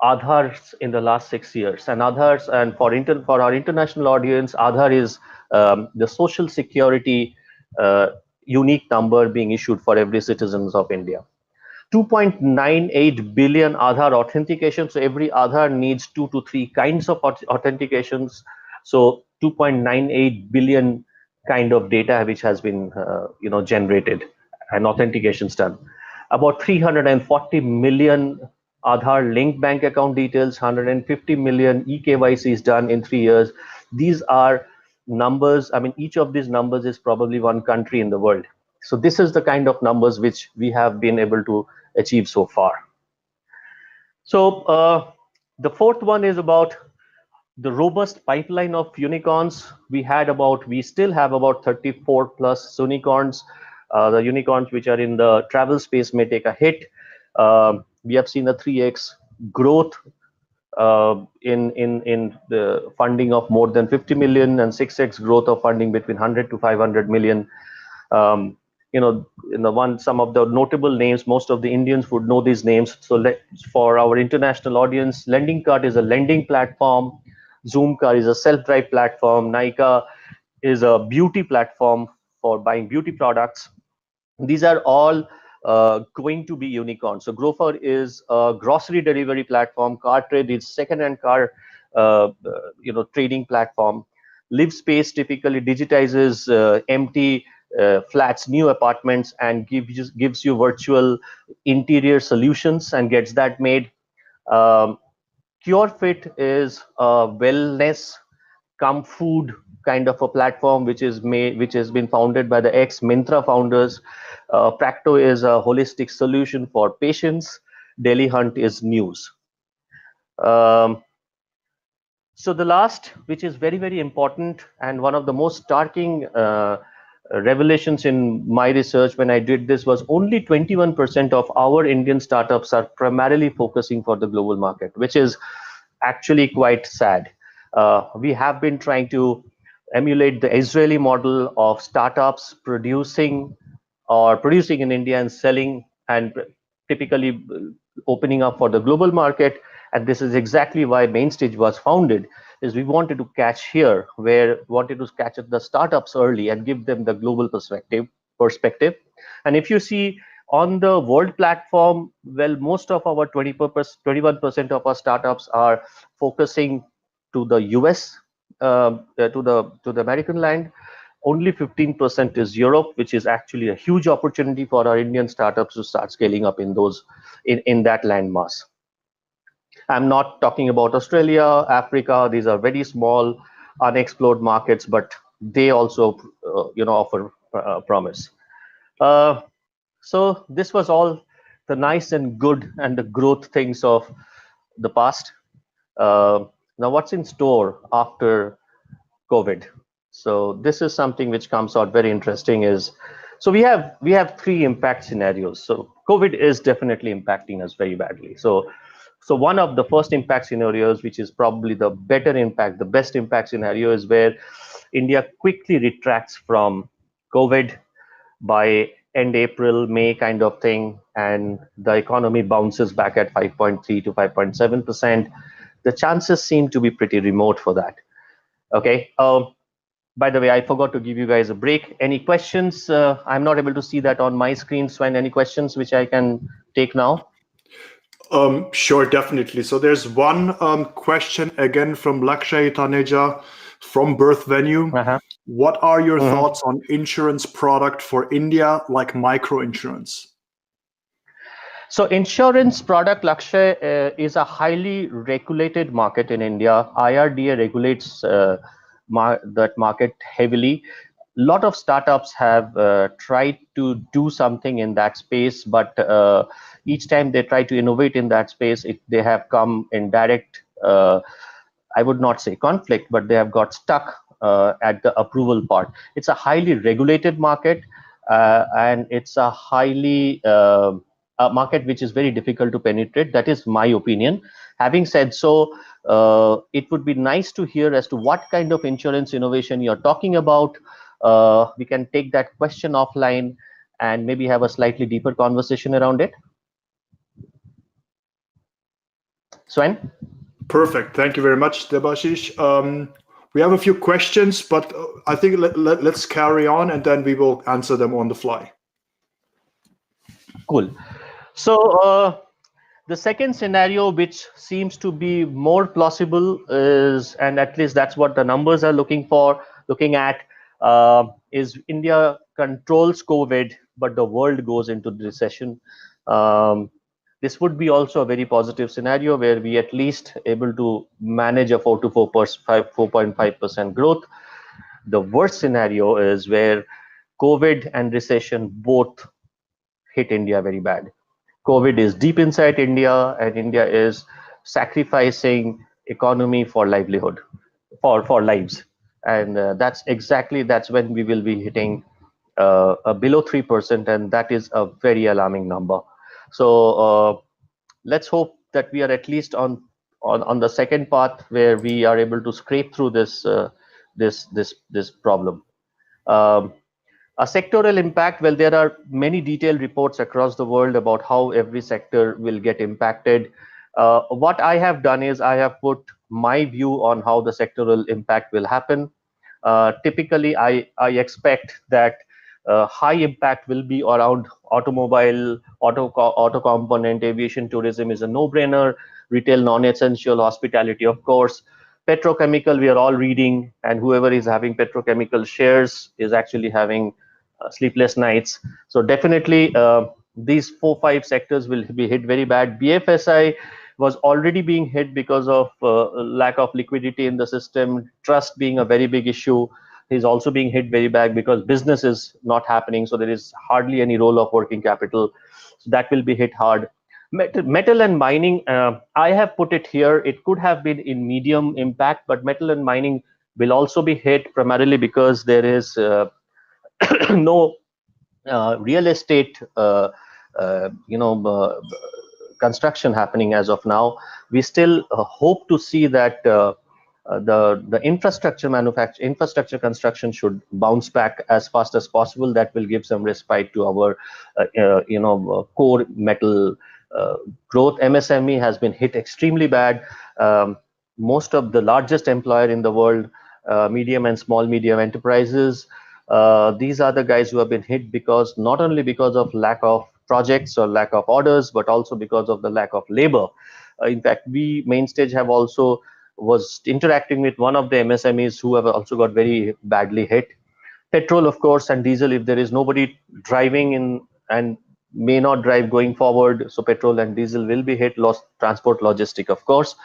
S4: Aadhaars in the last 6 years. And Aadhaars, and for our international audience, Aadhaar is the social security unique number being issued for every citizens of India. 2.98 billion Aadhaar authentications. So every Aadhaar needs 2 to 3 kinds of authentications. So 2.98 billion kind of data which has been generated and authentications done. About 340 million Aadhaar linked bank account details, 150 million eKYC is done in 3 years. These are numbers. I mean, each of these numbers is probably one country in the world. So this is the kind of numbers which we have been able to achieve so far. So the fourth one is about the robust pipeline of unicorns. We still have about 34 plus unicorns. The unicorns which are in the travel space may take a hit. We have seen a 3x growth in the funding of more than 50 million and 6x growth of funding between 100 to 500 million. Some of the notable names, most of the Indians would know these names. So for our international audience, Lending Card is a lending platform. Zoom Car is a self-drive platform. Nykaa is a beauty platform for buying beauty products. These are all going to be unicorns. So Grofar is a grocery delivery platform. CarTrade is second-hand car trading platform. LiveSpace typically digitizes empty flats, new apartments, and gives you virtual interior solutions and gets that made. CureFit is a wellness come food kind of a platform which has been founded by the ex-Myntra founders. Practo is a holistic solution for patients. Daily Hunt is news. So the last, which is very, very important and one of the most starking revelations in my research when I did this was only 21% of our Indian startups are primarily focusing for the global market, which is actually quite sad. We have been trying to emulate the Israeli model of startups producing in India and selling and typically opening up for the global market. And this is exactly why Mainstage was founded, is we wanted to catch at the startups early and give them the global perspective. And if you see on the world platform, well, most of our 21% of our startups are focusing to the US, to the American land. Only 15% is Europe, which is actually a huge opportunity for our Indian startups to start scaling up in that landmass. I'm not talking about Australia, Africa. These are very small, unexplored markets, but they also, offer promise. So this was all the nice and good and the growth things of the past. Now, what's in store after COVID? So this is something which comes out very interesting. So we have 3 impact scenarios. So COVID is definitely impacting us very badly. So one of the first impact scenarios, which is probably the best impact scenario, is where India quickly retracts from COVID by end April, May kind of thing, and the economy bounces back at 5.3 to 5.7%. The chances seem to be pretty remote for that. Okay. By the way, I forgot to give you guys a break. Any questions? I'm not able to see that on my screen. Sven, any questions which I can take now?
S1: Sure, definitely. So there's one question again from Lakshay Taneja from Birth Venue. What are your thoughts on insurance product for India, like micro insurance?
S4: So insurance product, Lakshay, is a highly regulated market in India. IRDA regulates that market heavily. A lot of startups have tried to do something in that space, but each time they try to innovate in that space, they have come in direct, I would not say conflict, but they have got stuck at the approval part. It's a highly regulated market, and it's a highly a market which is very difficult to penetrate. That is my opinion. Having said so, it would be nice to hear as to what kind of insurance innovation you're talking about. We can take that question offline and maybe have a slightly deeper conversation around it. Sven?
S1: Perfect. Thank you very much, Debasis. We have a few questions, but I think let's carry on and then we will answer them on the fly.
S4: Cool. So the second scenario, which seems to be more plausible, is, and at least that's what the numbers are looking at, is India controls COVID, but the world goes into recession. This would be also a very positive scenario where we at least able to manage a 4.5% growth. The worst scenario is where COVID and recession both hit India very bad. COVID is deep inside India, and India is sacrificing economy for livelihood, for lives, and that's when we will be hitting below 3%, and that is a very alarming number. So let's hope that we are at least on the second path where we are able to scrape through this problem. A sectoral impact, well, there are many detailed reports across the world about how every sector will get impacted. What I have done is I have put my view on how the sectoral impact will happen. Typically, I expect that high impact will be around automobile, auto component, aviation, tourism is a no-brainer, retail, non-essential, hospitality, of course. Petrochemical, we are all reading, and whoever is having petrochemical shares is actually having sleepless nights. So definitely these 4-5 sectors will be hit very bad. BFSI was already being hit because of lack of liquidity in the system, trust being a very big issue. Is also being hit very bad because business is not happening, so there is hardly any role of working capital, so that will be hit hard. Metal and mining, I have put it here, it could have been in medium impact, but metal and mining will also be hit primarily because there is no real estate construction happening as of now. We still hope to see that the infrastructure construction should bounce back as fast as possible. That will give some respite to our core metal growth. MSME has been hit extremely bad. Most of the largest employer in the world, medium and small medium enterprises, these are the guys who have been hit because not only because of lack of projects or lack of orders, but also because of the lack of labor. In fact, we Mainstage have also was interacting with one of the MSMEs who have also got very badly hit. Petrol, of course, and diesel, if there is nobody driving in and may not drive going forward, so petrol and diesel will be hit. Lost transport, logistic, of course.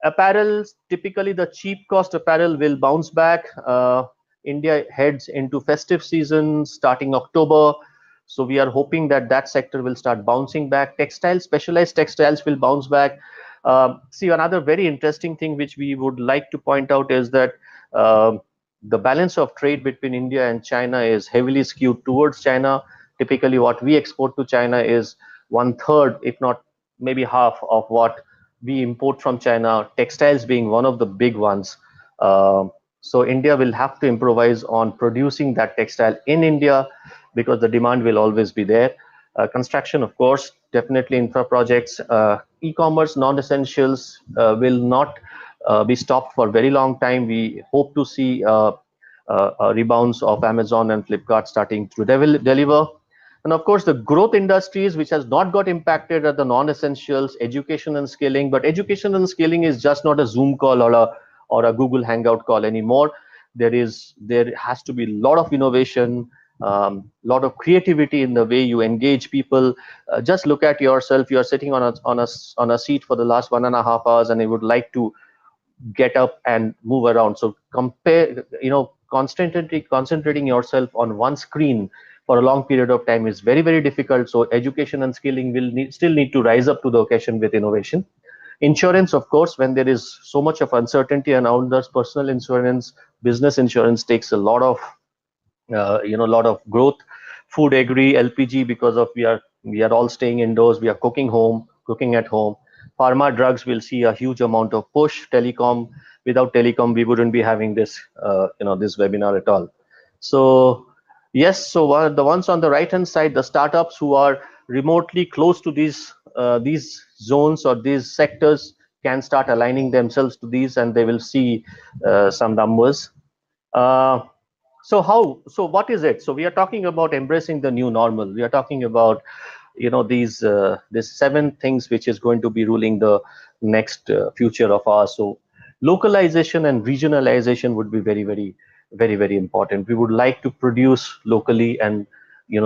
S4: Apparel, typically the cheap cost apparel will bounce back. India heads into festive season starting October, so we are hoping that that sector will start bouncing back. Textiles, specialized textiles will bounce back. See, another very interesting thing which we would like to point out is that the balance of trade between India and China is heavily skewed towards China. Typically, what we export to China is 1/3, if not maybe half, of what we import from China, textiles being one of the big ones. So India will have to improvise on producing that textile in India because the demand will always be there. Construction, of course, definitely infra projects. E-commerce, non-essentials will not be stopped for a very long time. We hope to see rebounds of Amazon and Flipkart starting to deliver. And of course, the growth industries which has not got impacted are the non-essentials, education and skilling. But education and skilling is just not a Zoom call or a Google Hangout call anymore. There has to be a lot of innovation. lot of creativity in the way you engage people. Just look at yourself. You are sitting on a seat for the last 1.5 hours, and you would like to get up and move around. So compare, concentrating yourself on one screen for a long period of time is very, very difficult. So education and skilling will still need to rise up to the occasion with innovation. Insurance, of course, when there is so much of uncertainty around this, personal insurance, business insurance takes a lot of lot of growth. Food agri, LPG, because of we are all staying indoors, we are cooking at home. Pharma drugs will see a huge amount of push. Telecom, without telecom we wouldn't be having this this webinar at all. So yes, so the ones on the right hand side, the startups who are remotely close to these zones or these sectors can start aligning themselves to these, and they will see some numbers. So what is it? So we are talking about embracing the new normal. We are talking about these 7 things which is going to be ruling the next future of ours. So localization and regionalization would be very, very, very, very important. We would like to produce locally and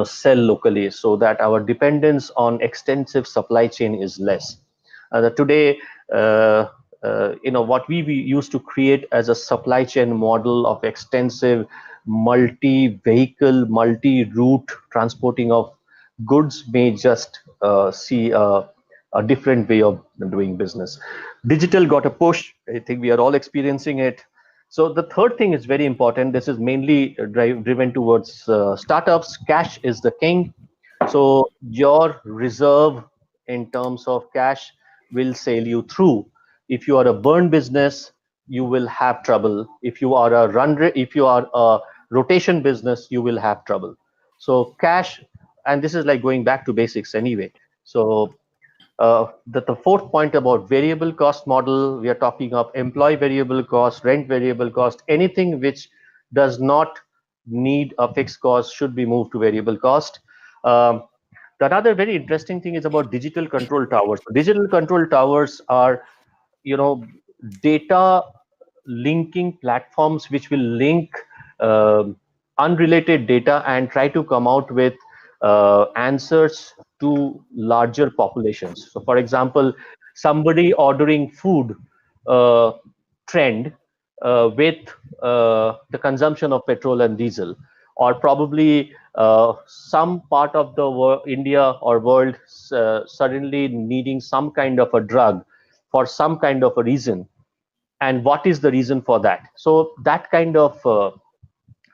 S4: sell locally, so that our dependence on extensive supply chain is less. Today, what we used to create as a supply chain model of extensive multi-vehicle, multi-route transporting of goods may just see a different way of doing business. Digital got a push. I think we are all experiencing it. So the third thing is very important. This is mainly driven towards startups. Cash is the king. So your reserve in terms of cash will sail you through. If you are a burn business, you will have trouble. If you are a rotation business, you will have trouble. So cash, and this is like going back to basics anyway. So the fourth point about variable cost model, we are talking of employee variable cost, rent variable cost, anything which does not need a fixed cost should be moved to variable cost. The other very interesting thing is about digital control towers. Digital control towers are, data linking platforms which will link unrelated data and try to come out with answers to larger populations. So for example, somebody ordering food trend with the consumption of petrol and diesel, or probably some part of the India or world suddenly needing some kind of a drug for some kind of a reason, and what is the reason for that. So that kind of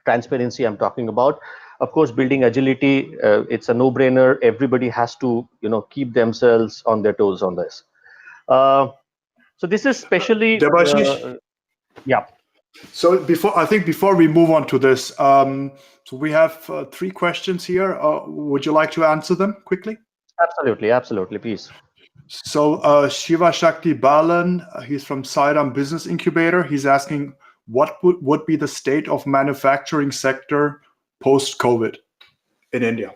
S4: transparency I'm talking about. Of course, building agility, it's a no-brainer. Everybody has to keep themselves on their toes on this. So this is especially yeah.
S1: So before we move on to this, so we have 3 questions here. Would you like to answer them quickly?
S4: Absolutely, please.
S1: So Shiva Shakti Balan, he's from Sairam Business Incubator. He's asking, what would be the state of manufacturing sector post-COVID in India?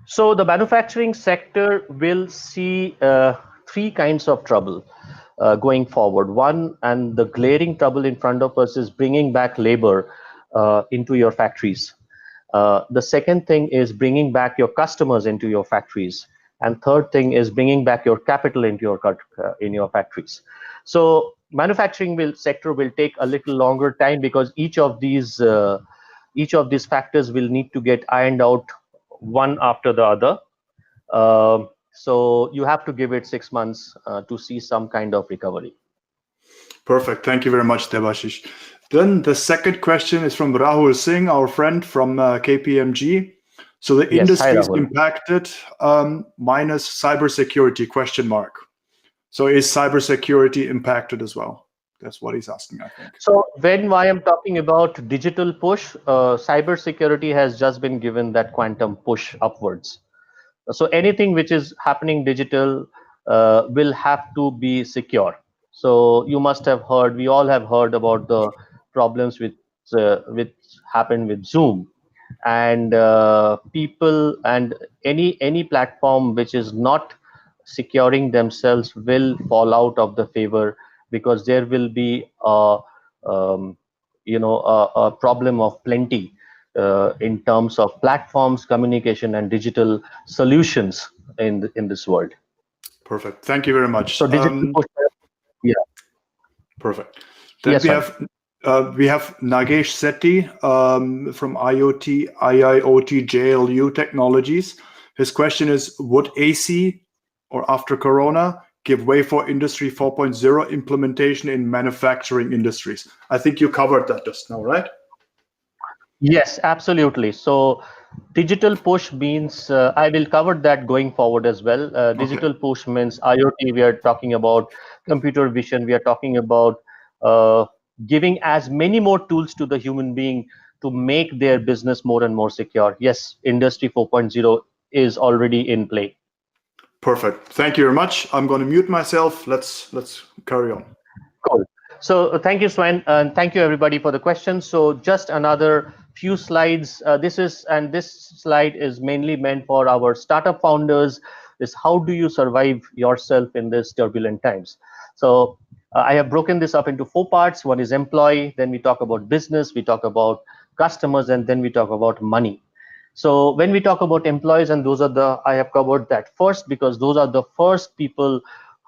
S4: So the manufacturing sector will see 3 kinds of trouble going forward. One, and the glaring trouble in front of us, is bringing back labor into your factories. The second thing is bringing back your customers into your factories. And third thing is bringing back your capital into your factories. So manufacturing sector will take a little longer time, because each of these factors will need to get ironed out one after the other. So you have to give it 6 months to see some kind of recovery.
S1: Perfect. Thank you very much, Debasis. Then the second question is from Rahul Singh, our friend from KPMG. So the industry is impacted minus cybersecurity ? So is cybersecurity impacted as well? That's what he's asking, I think.
S4: So when I am talking about digital push, cybersecurity has just been given that quantum push upwards. So anything which is happening digital will have to be secure. So you must have heard, we all have heard about the problems which happened with Zoom, and people and any platform which is not securing themselves will fall out of the favor, because there will be a problem of plenty. in terms of platforms, communication, and digital solutions in this world.
S1: Perfect. Thank you very much.
S4: So digital push. Yeah.
S1: Perfect. Then
S4: Yes,
S1: we have Nagesh Sethi from IIoT JLU Technologies. His question is, would AC or after Corona give way for Industry 4.0 implementation in manufacturing industries? I think you covered that just now, right?
S4: Yes, absolutely. So digital push means, I will cover that going forward as well. Digital push means IoT, we are talking about computer vision, we are talking about giving as many more tools to the human being to make their business more and more secure. Yes, Industry 4.0 is already in play.
S1: Perfect. Thank you very much. I'm going to mute myself. Let's carry on.
S4: Cool. So thank you, Sven, and thank you everybody for the questions. So just another few slides. This slide is mainly meant for our startup founders. Is how do you survive yourself in this turbulent times? So I have broken this up into 4 parts. One is employee, then we talk about business, we talk about customers, and then we talk about money. So when we talk about employees, and those are I have covered that first because those are the first people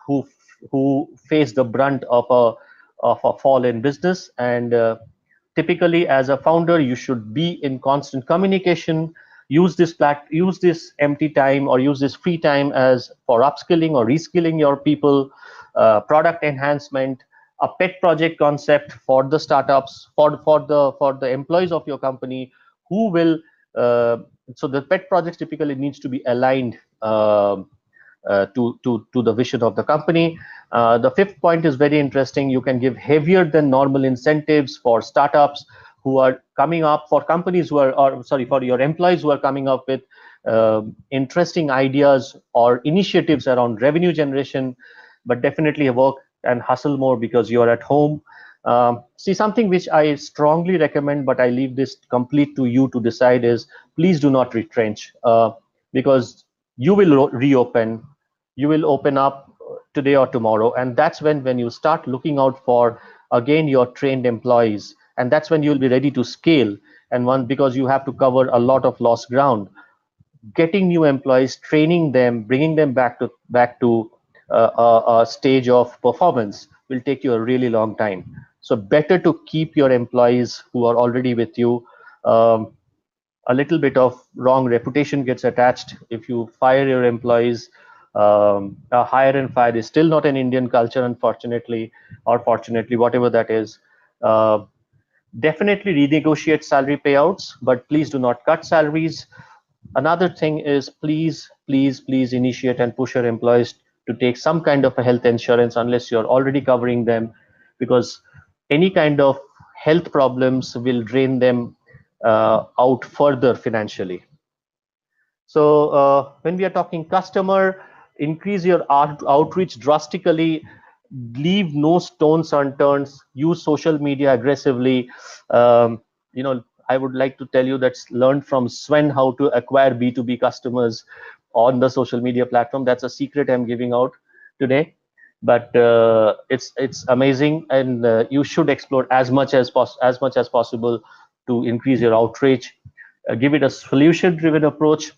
S4: who face the brunt of a fall in business. And typically, as a founder, you should be in constant communication. Use this empty time or use this free time as for upskilling or reskilling your people, product enhancement, a pet project concept for the startups, for the employees of your company who will. So the pet projects typically needs to be aligned to the vision of the company. The 5th point is very interesting. You can give heavier than normal incentives for startups who are coming up, for companies who are, for your employees who are coming up with interesting ideas or initiatives around revenue generation, but definitely work and hustle more because you are at home. See, something which I strongly recommend, but I leave this complete to you to decide, is please do not retrench, because you will reopen, you will open up today or tomorrow, and that's when you start looking out for again your trained employees, and that's when you'll be ready to scale. And because you have to cover a lot of lost ground, getting new employees, training them, bringing them back to a stage of performance will take you a really long time. So better to keep your employees who are already with you. A little bit of wrong reputation gets attached if you fire your employees. Hire and fire is still not an Indian culture, unfortunately, or fortunately, whatever that is. Definitely renegotiate salary payouts, but please do not cut salaries. Another thing is please initiate and push your employees to take some kind of a health insurance unless you're already covering them, because any kind of health problems will drain them out further financially. So when we are talking customer, increase your outreach drastically, leave no stones unturned, use social media aggressively. I would like to tell you that's learned from Sven how to acquire B2B customers on the social media platform. That's a secret I'm giving out today, but it's amazing, and you should explore as much as possible to increase your outreach. Give it a solution-driven approach.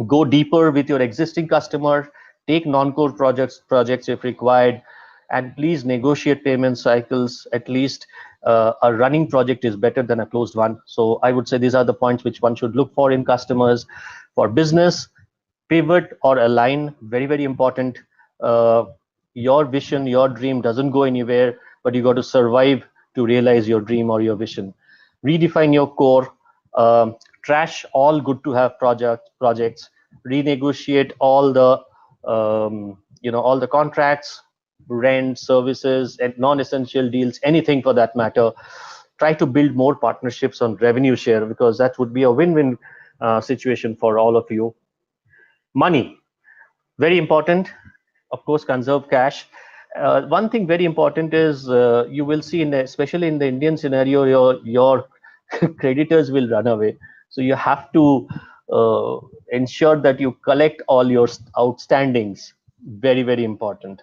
S4: Go deeper with your existing customer. Take non-core projects if required, and please negotiate payment cycles. At least a running project is better than a closed one. So I would say these are the points which one should look for in customers. For business, pivot or align, very, very important. Your vision, your dream doesn't go anywhere, but you got to survive to realize your dream or your vision. Redefine your core. Trash all good to have projects. Renegotiate all the all the contracts, rent, services, and non-essential deals, anything for that matter. Try to build more partnerships on revenue share, because that would be a win-win situation for all of you. Money, very important. Of course, conserve cash. One thing very important is you will see, especially in the Indian scenario, your creditors will run away. So you have to ensure that you collect all your outstandings. Very, very important.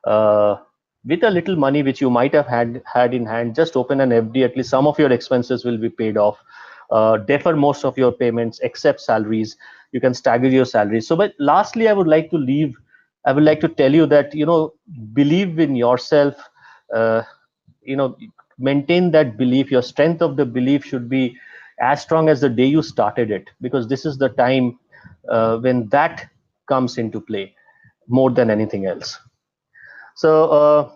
S4: With a little money which you might have had in hand, just open an FD. At least some of your expenses will be paid off. defer most of your payments, accept salaries. You can stagger your salaries. So, but lastly, I would like to tell you that, believe in yourself. Maintain that belief. Your strength of the belief should be as strong as the day you started it, because this is the time when that comes into play more than anything else. So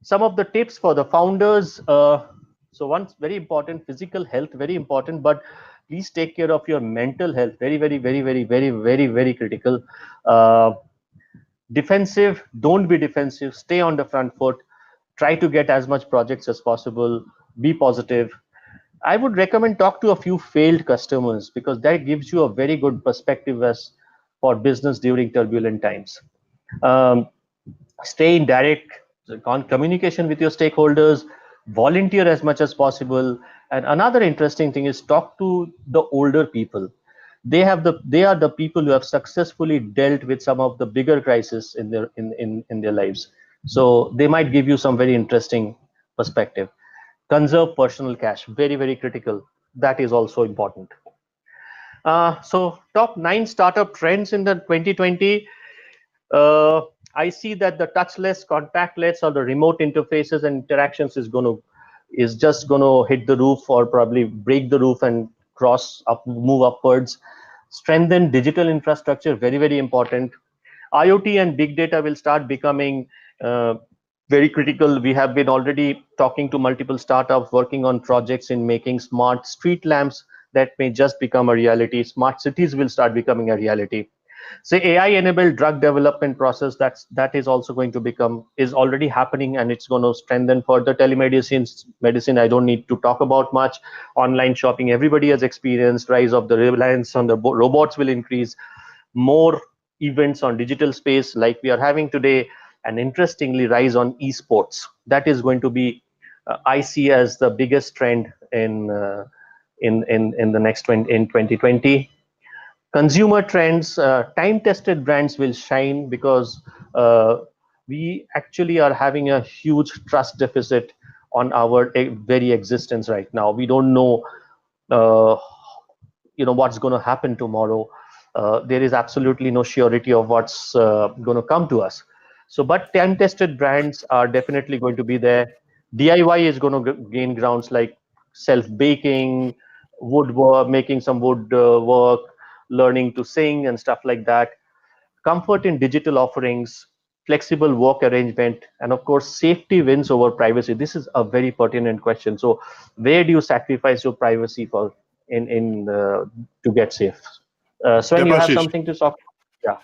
S4: some of the tips for the founders. So one's very important, physical health, very important, but please take care of your mental health. Very, very, very, very, very, very, very critical. Defensive, don't be defensive, stay on the front foot, try to get as much projects as possible, be positive. I would recommend talk to a few failed customers, because that gives you a very good perspective as for business during turbulent times. Stay in direct communication with your stakeholders, volunteer as much as possible. And another interesting thing is talk to the older people. They are the people who have successfully dealt with some of the bigger crises in their lives. So they might give you some very interesting perspective. Conserve personal cash, very, very critical. That is also important. So top 9 startup trends in the 2020. I see that the touchless, contactless, or the remote interfaces and interactions is just going to hit the roof, or probably break the roof and move upwards. Strengthen digital infrastructure, very, very important. IoT and big data will start becoming very critical. We have been already talking to multiple startups working on projects in making smart street lamps that may just become a reality. Smart cities will start becoming a reality. Say AI-enabled drug development process, that is also going to is already happening, and it's going to strengthen further. Medicine, I don't need to talk about much. Online shopping, everybody has experienced. Rise of the reliance on the robots will increase. More events on digital space like we are having today, and interestingly, rise on esports. That is going to be, I see as the biggest trend in the next in 2020. Consumer trends, time-tested brands will shine, because we actually are having a huge trust deficit on our very existence right now. We don't know, what's going to happen tomorrow. There is absolutely no surety of what's going to come to us. So, but time-tested brands are definitely going to be there. DIY is going to gain grounds, like self-baking, woodwork, making some wood work, learning to sing and stuff like that. Comfort in digital offerings, flexible work arrangement, and of course, safety wins over privacy. This is a very pertinent question. So where do you sacrifice your privacy for to get safe? Sven, you have something to talk? Yeah.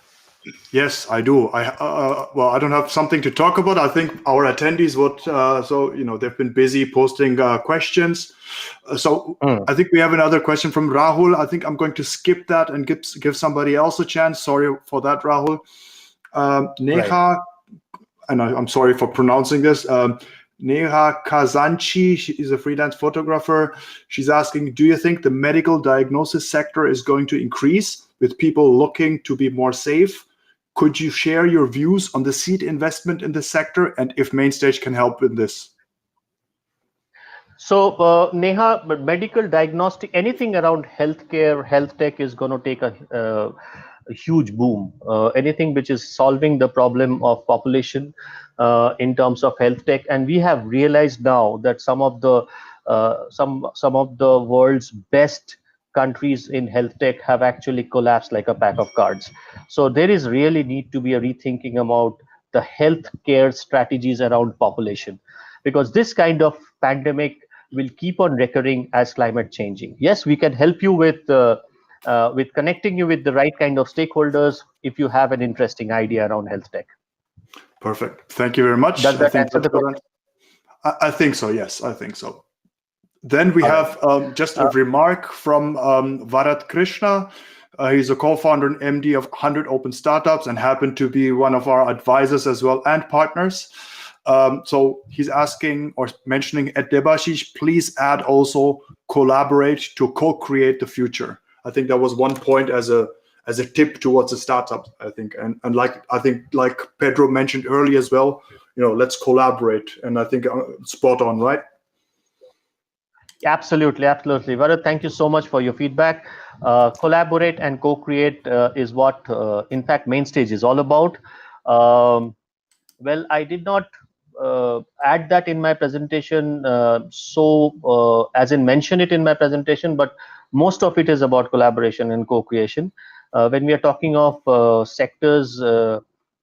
S1: Yes, I do. Well, I don't have something to talk about. I think our attendees would, they've been busy posting questions. I think we have another question from Rahul. I think I'm going to skip that and give somebody else a chance. Sorry for that, Rahul. Neha, right. And I'm sorry for pronouncing this. Neha Kazanchi, she is a freelance photographer. She's asking, do you think the medical diagnosis sector is going to increase with people looking to be more safe? Could you share your views on the seed investment in the sector, and if Mainstage can help with this?
S4: So Neha, but medical diagnostic, anything around healthcare, health tech is going to take a huge boom. Anything which is solving the problem of population in terms of health tech, and we have realized now that some of the world's best countries in health tech have actually collapsed like a pack of cards. So there is really need to be a rethinking about the healthcare strategies around population, because this kind of pandemic will keep on recurring as climate changing. Yes, we can help you with connecting you with the right kind of stakeholders if you have an interesting idea around health tech.
S1: Perfect. Thank you very much.
S4: Does that answer the question?
S1: I think so. Yes, I think so. Then we have just a remark from Varat Krishna. He's a co-founder and MD of 100 Open Startups and happened to be one of our advisors as well and partners. So he's asking or mentioning at Debasis, please add also collaborate to co-create the future. I think that was one point as a tip towards a startup, I think. And like Pedro mentioned earlier as well, let's collaborate. And I think spot on, right?
S4: Absolutely, absolutely. Varad, thank you so much for your feedback. Collaborate and co-create is what, in fact, Mainstage is all about. Well, I did not add that in my presentation, as in mention it in my presentation, but most of it is about collaboration and co-creation. When we are talking of sectors,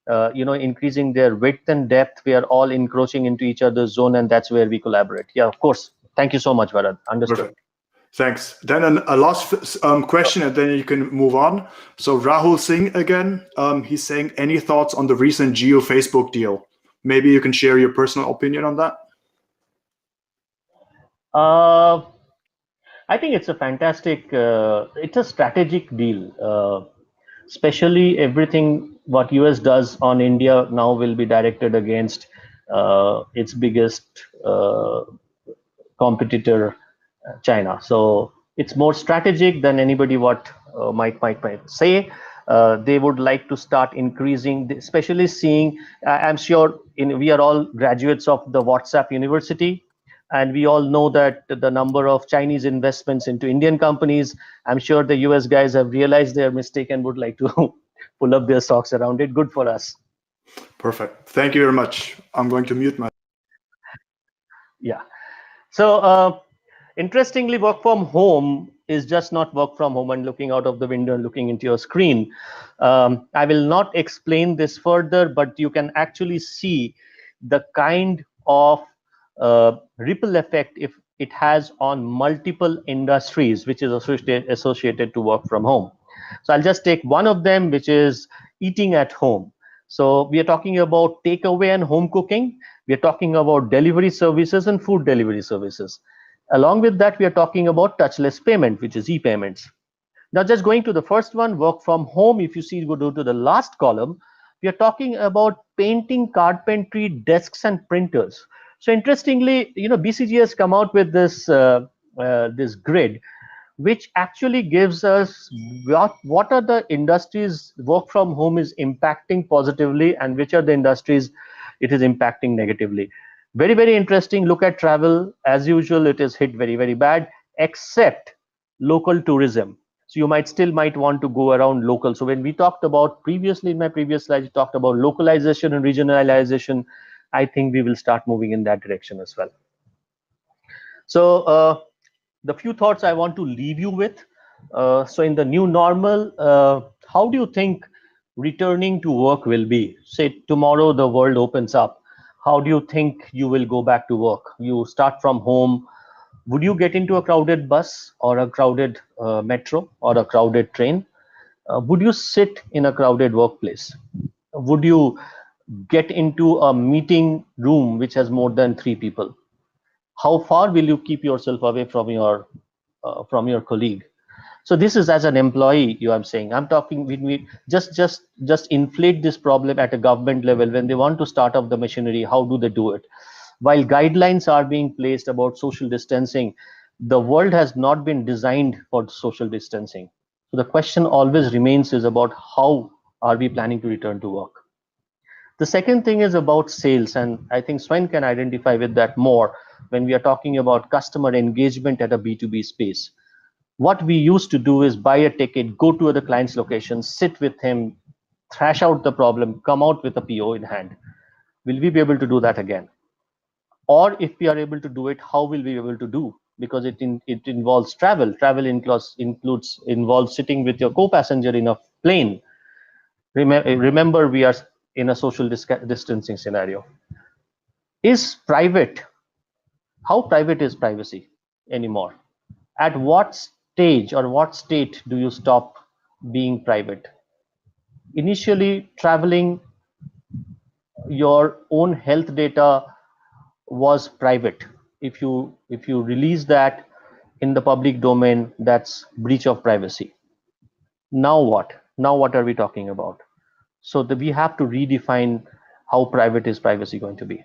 S4: increasing their width and depth, we are all encroaching into each other's zone, and that's where we collaborate. Yeah, of course. Thank you so much, Varad. Understood.
S1: Perfect. Thanks. Then a last question, and then you can move on. So Rahul Singh again, he's saying, any thoughts on the recent Geo Facebook deal? Maybe you can share your personal opinion on that.
S4: I think it's a fantastic, it's a strategic deal. Especially everything what US does on India now will be directed against its biggest competitor, China. So it's more strategic than anybody what might say. They would like to start increasing, especially seeing. I'm sure we are all graduates of the WhatsApp University, and we all know that the number of Chinese investments into Indian companies. I'm sure the US guys have realized their mistake and would like to pull up their socks around it. Good for us.
S1: Perfect. Thank you very much. I'm going to mute my.
S4: Yeah. So interestingly, work from home is just not work from home and looking out of the window and looking into your screen. I will not explain this further, but you can actually see the kind of ripple effect if it has on multiple industries which is associated to work from home. So I'll just take one of them, which is eating at home. So we are talking about takeaway and home cooking. We are talking about delivery services and food delivery services. Along with that, we are talking about touchless payment, which is e-payments. Now, just going to the first one, work from home. If you see, go to the last column, we are talking about painting, carpentry, desks, and printers. So interestingly, BCG has come out with this this grid, which actually gives us what are the industries work from home is impacting positively and which are the industries it is impacting negatively. Very, very interesting. Look at travel. As usual, it is hit very, very bad, except local tourism. So you might want to go around local. So when we talked about previously in my previous slide, we talked about localization and regionalization. I think we will start moving in that direction as well. So the few thoughts I want to leave you with. So in the new normal, how do you think returning to work will be? Say tomorrow the world opens up. How do you think you will go back to work? You start from home. Would you get into a crowded bus or a crowded metro or a crowded train? Would you sit in a crowded workplace? Would you get into a meeting room which has more than 3 people? How far will you keep yourself away from your colleague? So this is as an employee, I'm saying. I'm talking when we just inflate this problem at a government level. When they want to start up the machinery, how do they do it? While guidelines are being placed about social distancing, the world has not been designed for social distancing. So the question always remains is about how are we planning to return to work? The second thing is about sales, and I think Sven can identify with that more when we are talking about customer engagement at a B2B space. What we used to do is buy a ticket, go to the client's location, sit with him, thrash out the problem, come out with a PO in hand. Will we be able to do that again? Or if we are able to do it, how will we be able to do? Because it involves travel. Travel involves sitting with your co-passenger in a plane. Remember, we are in a social distancing scenario. How private is privacy anymore? At what stage or what state do you stop being private? Initially, traveling, your own health data was private. If you release that in the public domain, that's breach of privacy. Now what? Now what are we talking about? So we have to redefine how private is privacy going to be.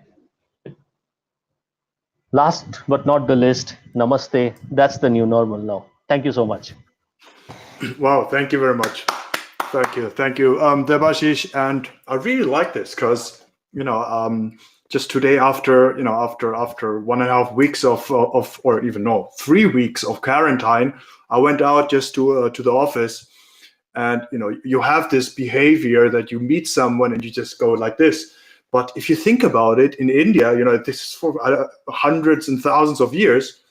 S4: Last but not the least, namaste. That's the new normal now. Thank you so much.
S1: Wow, thank you very much. Thank you, Debasis. And I really like this because, just today, after 1.5 weeks of or even no, 3 weeks of quarantine, I went out just to the office, and you have this behavior that you meet someone and you just go like this. But if you think about it, in India, this is for hundreds and thousands of years,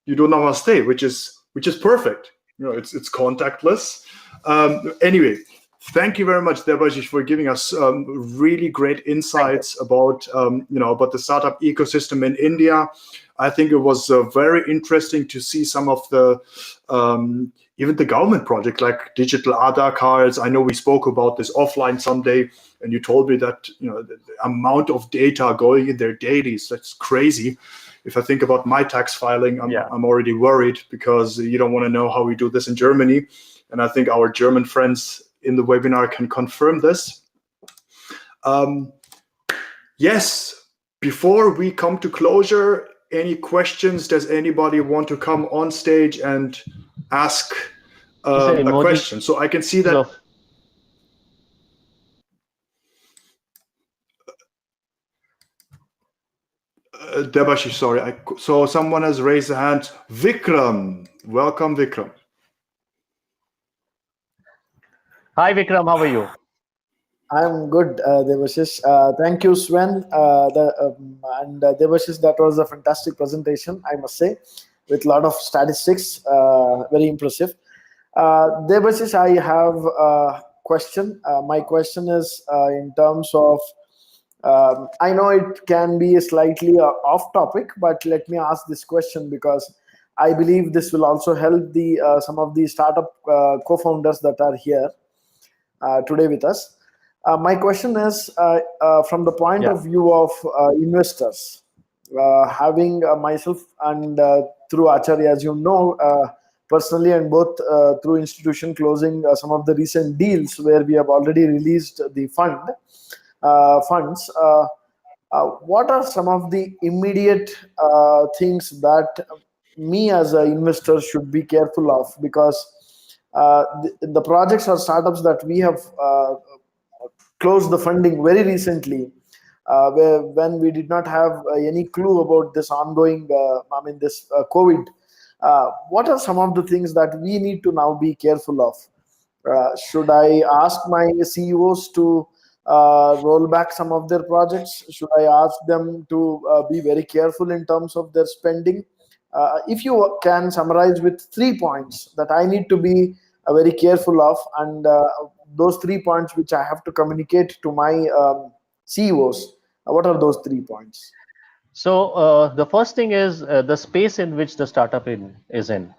S1: you do namaste, which is perfect. It's contactless. Anyway, thank you very much, Debasis, for giving us really great insights about about the startup ecosystem in India. I think it was very interesting to see some of the even the government project like digital Aadhaar cards. I know we spoke about this offline someday, and you told me that the amount of data going in there daily, that's crazy. If I think about my tax filing, I'm already worried, because you don't want to know how we do this in Germany. And I think our German friends in the webinar can confirm this. Yes, before we come to closure, any questions? Does anybody want to come on stage and ask a question? So I can see that. Debasis, sorry. So someone has raised a hand. Vikram, welcome, Vikram.
S4: Hi, Vikram. How are you?
S5: I'm good, Debasis. Thank you, Sven. Debasis, that was a fantastic presentation, I must say, with a lot of statistics. Very impressive. Debasis, I have a question. My question is in terms of, I know it can be slightly off topic, but let me ask this question, because I believe this will also help some of the startup co-founders that are here today with us. My question is from the point of view of investors, having myself and through Acharya, as you know, personally, and both through institution closing some of the recent deals where we have already released the funds. What are some of the immediate things that me as an investor should be careful of? Because the projects or startups that we have closed the funding very recently, when we did not have any clue about this ongoing, this COVID. What are some of the things that we need to now be careful of? Should I ask my CEOs to roll back some of their projects? Should I ask them to be very careful in terms of their spending? If you can summarize with 3 points that I need to be very careful of, and those 3 points which I have to communicate to my CEOs, what are those 3 points?
S4: So the first thing is the space in which the startup is in.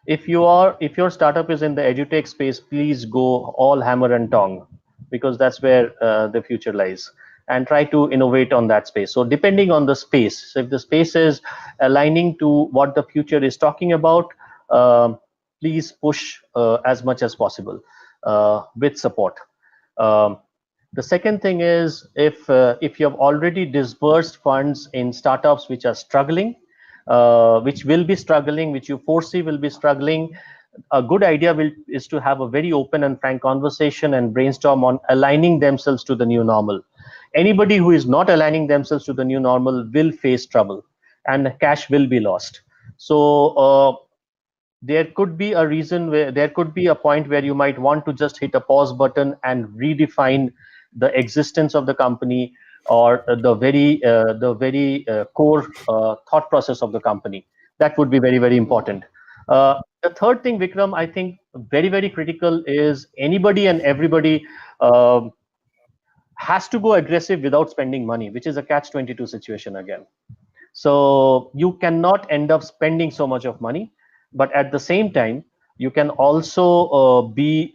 S4: If your startup is in the edutech space, please go all hammer and tong, because that's where the future lies, and try to innovate on that space. So depending on the space, so if the space is aligning to what the future is talking about, please push as much as possible with support. The second thing is, if you have already disbursed funds in startups which are struggling, which will be struggling, which you foresee will be struggling, a good idea is to have a very open and frank conversation and brainstorm on aligning themselves to the new normal. Anybody who is not aligning themselves to the new normal will face trouble, and cash will be lost. So there could be a reason where there could be a point where you might want to just hit a pause button and redefine the existence of the company, or the very core thought process of the company. That would be very, very important. The third thing, Vikram, I think very, very critical is anybody and everybody has to go aggressive without spending money, which is a catch-22 situation again. So you cannot end up spending so much of money, but at the same time, you can also be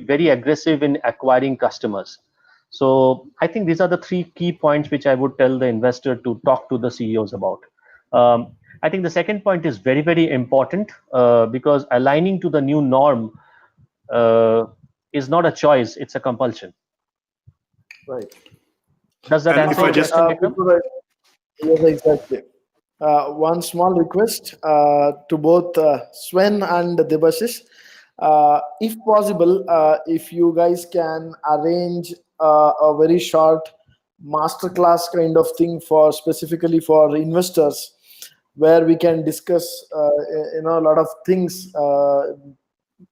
S4: very aggressive in acquiring customers. So I think these are the 3 key points which I would tell the investor to talk to the CEOs about. I think the second point is very, very important, because aligning to the new norm is not a choice, it's a compulsion.
S5: Right.
S4: Does that answer your question, Vikram?
S5: Yes, exactly. One small request to both Sven and Debasis. If possible, if you guys can arrange a very short masterclass kind of thing for specifically for investors, where we can discuss a lot of things,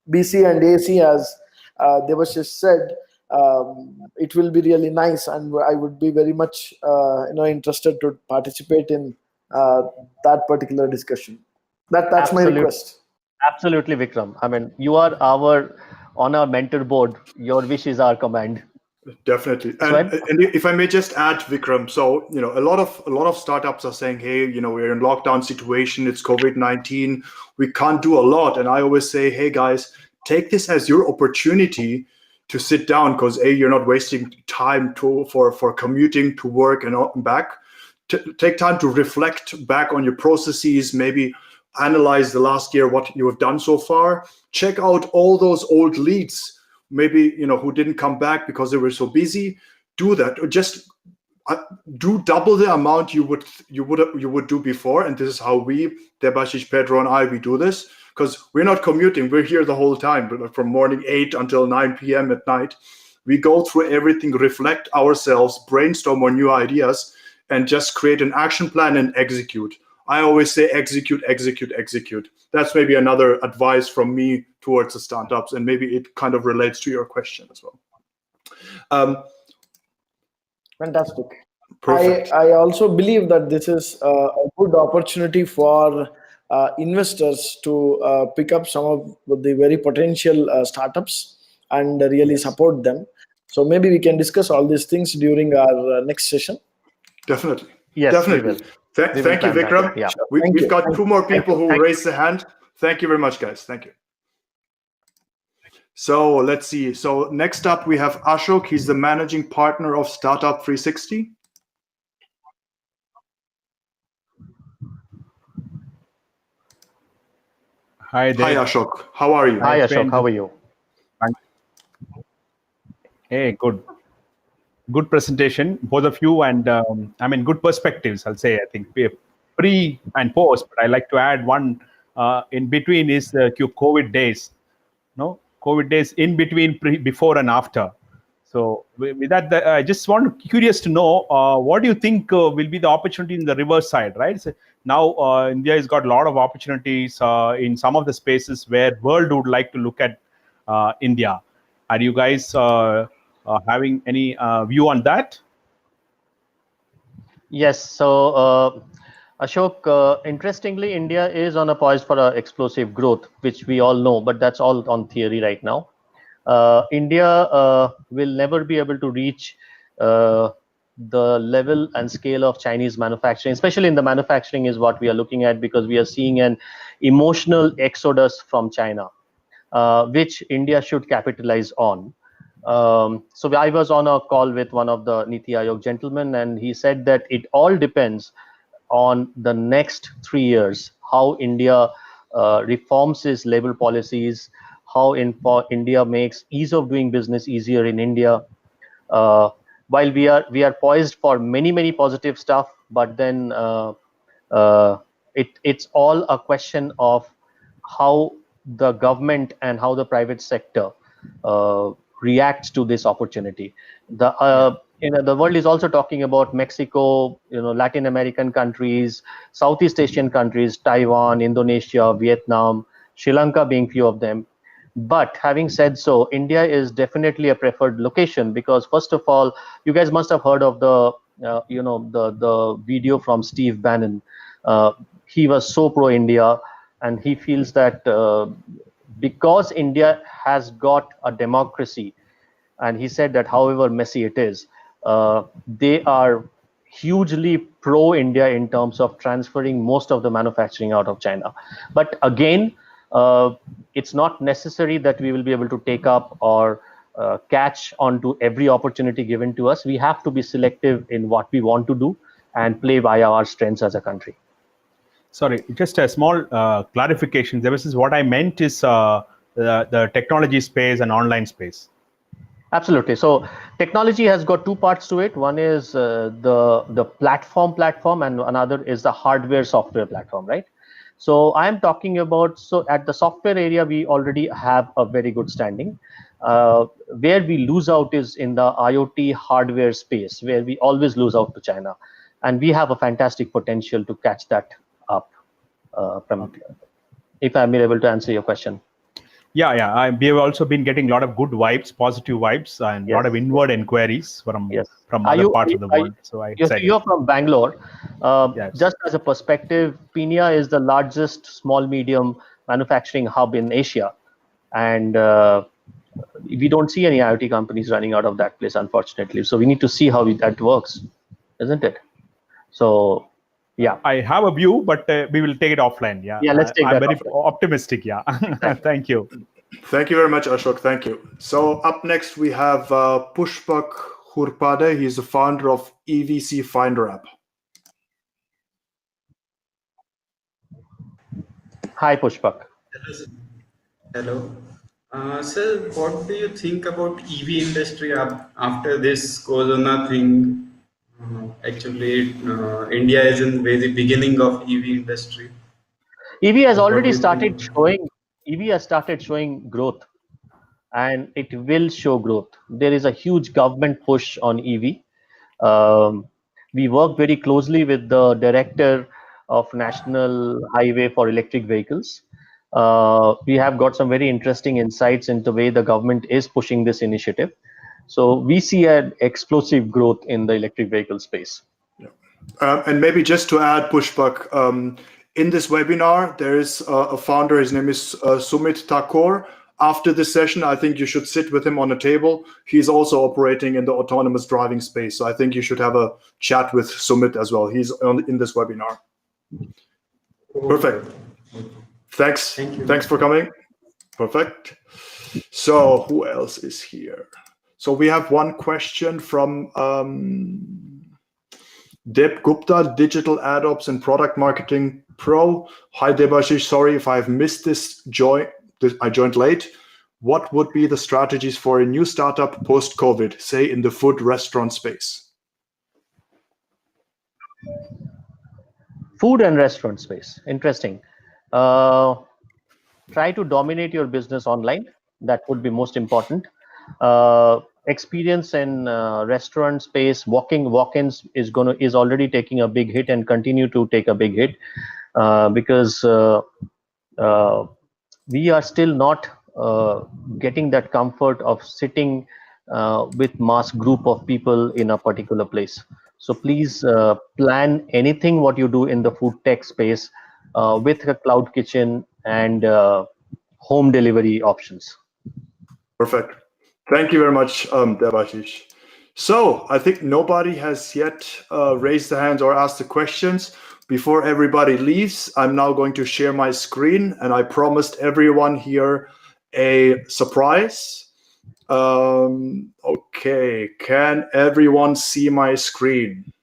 S5: BC and AC, as Debasis said. It will be really nice, and I would be very much interested to participate in that particular discussion. That's my request.
S4: Absolutely, Vikram. I mean, you are on our mentor board. Your wish is our command.
S1: Definitely. And if I may just add, Vikram, so a lot of startups are saying, hey, we're in lockdown situation, it's COVID-19, we can't do a lot. And I always say, hey guys, take this as your opportunity to sit down, because you're not wasting time for commuting to work and back. Take time to reflect back on your processes, maybe analyze the last year, what you have done so far. Check out all those old leads, maybe who didn't come back because they were so busy. Do that, or just do double the amount you would do before. And this is how we, Debasis, Pedro, and we do this, because we're not commuting. We're here the whole time, but from morning 8 until 9 p.m. at night. We go through everything, reflect ourselves, brainstorm on new ideas, and just create an action plan and execute. I always say execute, execute, execute. That's maybe another advice from me towards the startups, and maybe it kind of relates to your question as well.
S5: Fantastic.
S1: Perfect.
S5: I also believe that this is a good opportunity for investors to pick up some of the very potential startups and really support them. So maybe we can discuss all these things during our next session.
S1: Definitely.
S4: Yes,
S1: definitely. Thank you, Vikram.
S4: Yeah.
S1: We've got 2 more people who raised the hand. Thank you very much, guys. Thank you. So let's see. So next up, we have Ashok. He's the managing partner of Startup 360.
S6: Hi there.
S1: Hi, Ashok. How are you?
S4: Hi, Ashok. How are you?
S6: Hey, good. Good presentation, both of you, and I mean, good perspectives, I'll say. I think pre and post, but I like to add one in between is the COVID days. COVID days in between, before and after. So with that, I just curious to know, what do you think will be the opportunity in the reverse side, right? So now India has got a lot of opportunities in some of the spaces where world would like to look at India. Are you guys having any view on that?
S4: Yes. So, Ashok, interestingly, India is on a poise for explosive growth, which we all know, but that's all on theory right now. India will never be able to reach the level and scale of Chinese manufacturing, especially in the manufacturing is what we are looking at, because we are seeing an emotional exodus from China, which India should capitalize on. So I was on a call with one of the Niti Aayog gentlemen, and he said that it all depends on the next 3 years, how India reforms its labor policies, how India makes ease of doing business easier in India. While we are poised for many positive stuff, but then it's all a question of how the government and how the private sector reacts to this opportunity. The world is also talking about Mexico, Latin American countries, Southeast Asian countries, Taiwan, Indonesia, Vietnam, Sri Lanka being few of them. But having said so, India is definitely a preferred location, because first of all, you guys must have heard of the the video from Steve Bannon. He was so pro-India, and he feels that because India has got a democracy, and he said that however messy it is, they are hugely pro-India in terms of transferring most of the manufacturing out of China. But again, it's not necessary that we will be able to take up or catch onto every opportunity given to us. We have to be selective in what we want to do and play by our strengths as a country.
S6: Sorry, just a small clarification. This is what I meant is the technology space and online space.
S4: Absolutely. So technology has got two parts to it. One is the platform, and another is the hardware software platform, right? So I'm talking about, so at the software area, we already have a very good standing. Where we lose out is in the IoT hardware space, where we always lose out to China. And we have a fantastic potential to catch that up if I'm able to answer your question.
S6: Yeah. We have also been getting a lot of good vibes, positive vibes, and a lot of inward inquiries from other parts of the world. So
S4: you're from Bangalore.
S6: Yes.
S4: Just as a perspective, Pune is the largest small medium manufacturing hub in Asia, and we don't see any IoT companies running out of that place, unfortunately. So we need to see how that works, isn't it? So yeah,
S6: I have a view, but we will take it offline.
S4: Yeah, let's take
S6: I'm
S4: that
S6: very
S4: offline.
S6: optimistic. Yeah. Thank you.
S1: Thank you very much, Ashok. Thank you. So up next, we have Pushpak Hurpade. He's the founder of EVC Finder app.
S4: Hi, Pushpak.
S7: Hello. Sir, what do you think about EV industry after this Corona thing? Actually, India is in very beginning of EV industry.
S4: EV has
S7: What
S4: already
S7: do you
S4: started
S7: think?
S4: showing. EV has started showing growth, and it will show growth. There is a huge government push on EV. We work very closely with the director of National Highway for Electric Vehicles. We have got some very interesting insights into the way the government is pushing this initiative. So we see an explosive growth in the electric vehicle space.
S1: And maybe just to add, Pushpak, in this webinar, there is a founder. His name is Sumit Thakur. After this session, I think you should sit with him on a table. He's also operating in the autonomous driving space. So I think you should have a chat with Sumit as well. He's in this webinar. Perfect. Thanks.
S7: Thank you.
S1: Thanks for coming. Perfect. So who else is here? So we have one question from Deb Gupta, Digital Ad Ops and Product Marketing Pro. Hi, Debashish. Sorry if I've missed this. I joined late. What would be the strategies for a new startup post-COVID, say in the food restaurant space?
S4: Food and restaurant space. Interesting. Try to dominate your business online. That would be most important. Experience in restaurant space, walk-ins is already taking a big hit and continue to take a big hit because we are still not getting that comfort of sitting with mass group of people in a particular place. So please plan anything what you do in the food tech space with a cloud kitchen and home delivery options.
S1: Perfect. Thank you very much, Debashish. So I think nobody has yet raised their hands or asked the questions. Before everybody leaves, I'm now going to share my screen, and I promised everyone here a surprise. Okay, can everyone see my screen?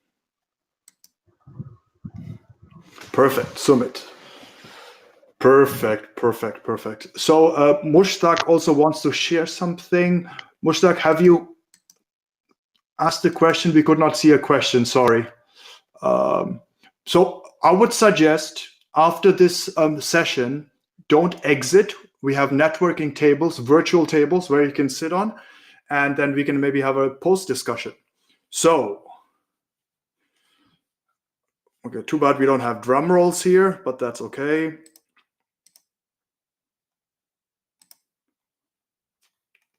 S1: Perfect, Sumit. Perfect. So Mushtaq also wants to share something. Mushtaq, have you asked the question? We could not see a question, sorry. So I would suggest after this session, don't exit. We have networking tables, virtual tables where you can sit on, and then we can maybe have a post discussion. So, okay, too bad we don't have drum rolls here, but that's okay.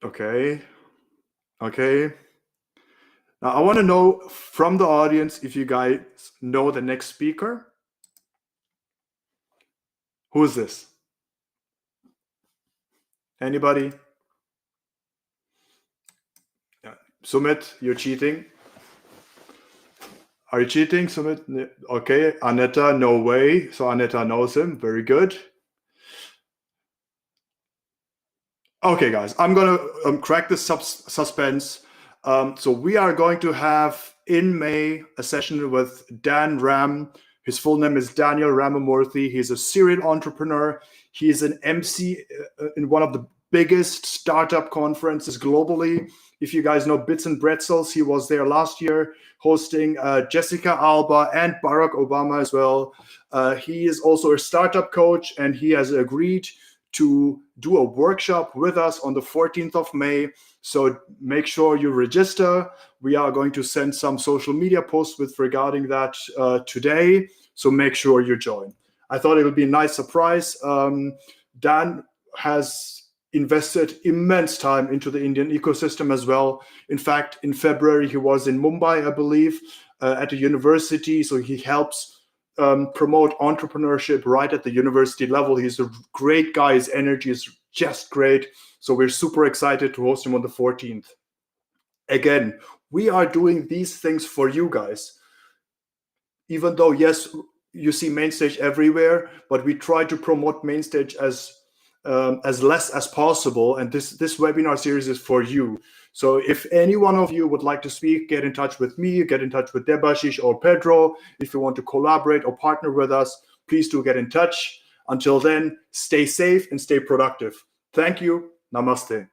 S1: Okay. Now I want to know from the audience if you guys know the next speaker. Who is this? Anybody? Yeah. Sumit, you're cheating. Are you cheating, Sumit? Okay. Aneta, no way. So Aneta knows him. Very good. Okay, guys, I'm going to crack the suspense. So we are going to have in May a session with Dan Ram. His full name is Daniel Ramamurthy. He's a serial entrepreneur. He is an MC in one of the biggest startup conferences globally. If you guys know Bits and Pretzels, he was there last year hosting Jessica Alba and Barack Obama as well. He is also a startup coach, and he has agreed to do a workshop with us on the 14th of May. So make sure you register. We are going to send some social media posts regarding that today. So make sure you join. I thought it would be a nice surprise. Dan has invested immense time into the Indian ecosystem as well. In fact, in February, he was in Mumbai, I believe, at a university. So he helps promote entrepreneurship right at the university level. He's a great guy. His energy is just great. So we're super excited to host him on the 14th. Again, we are doing these things for you guys. Even though, yes, you see Mainstage everywhere, but we try to promote Mainstage as less as possible. And this webinar series is for you. So if any one of you would like to speak, get in touch with me, get in touch with Debasis or Pedro. If you want to collaborate or partner with us, please do get in touch. Until then, stay safe and stay productive. Thank you. Namaste.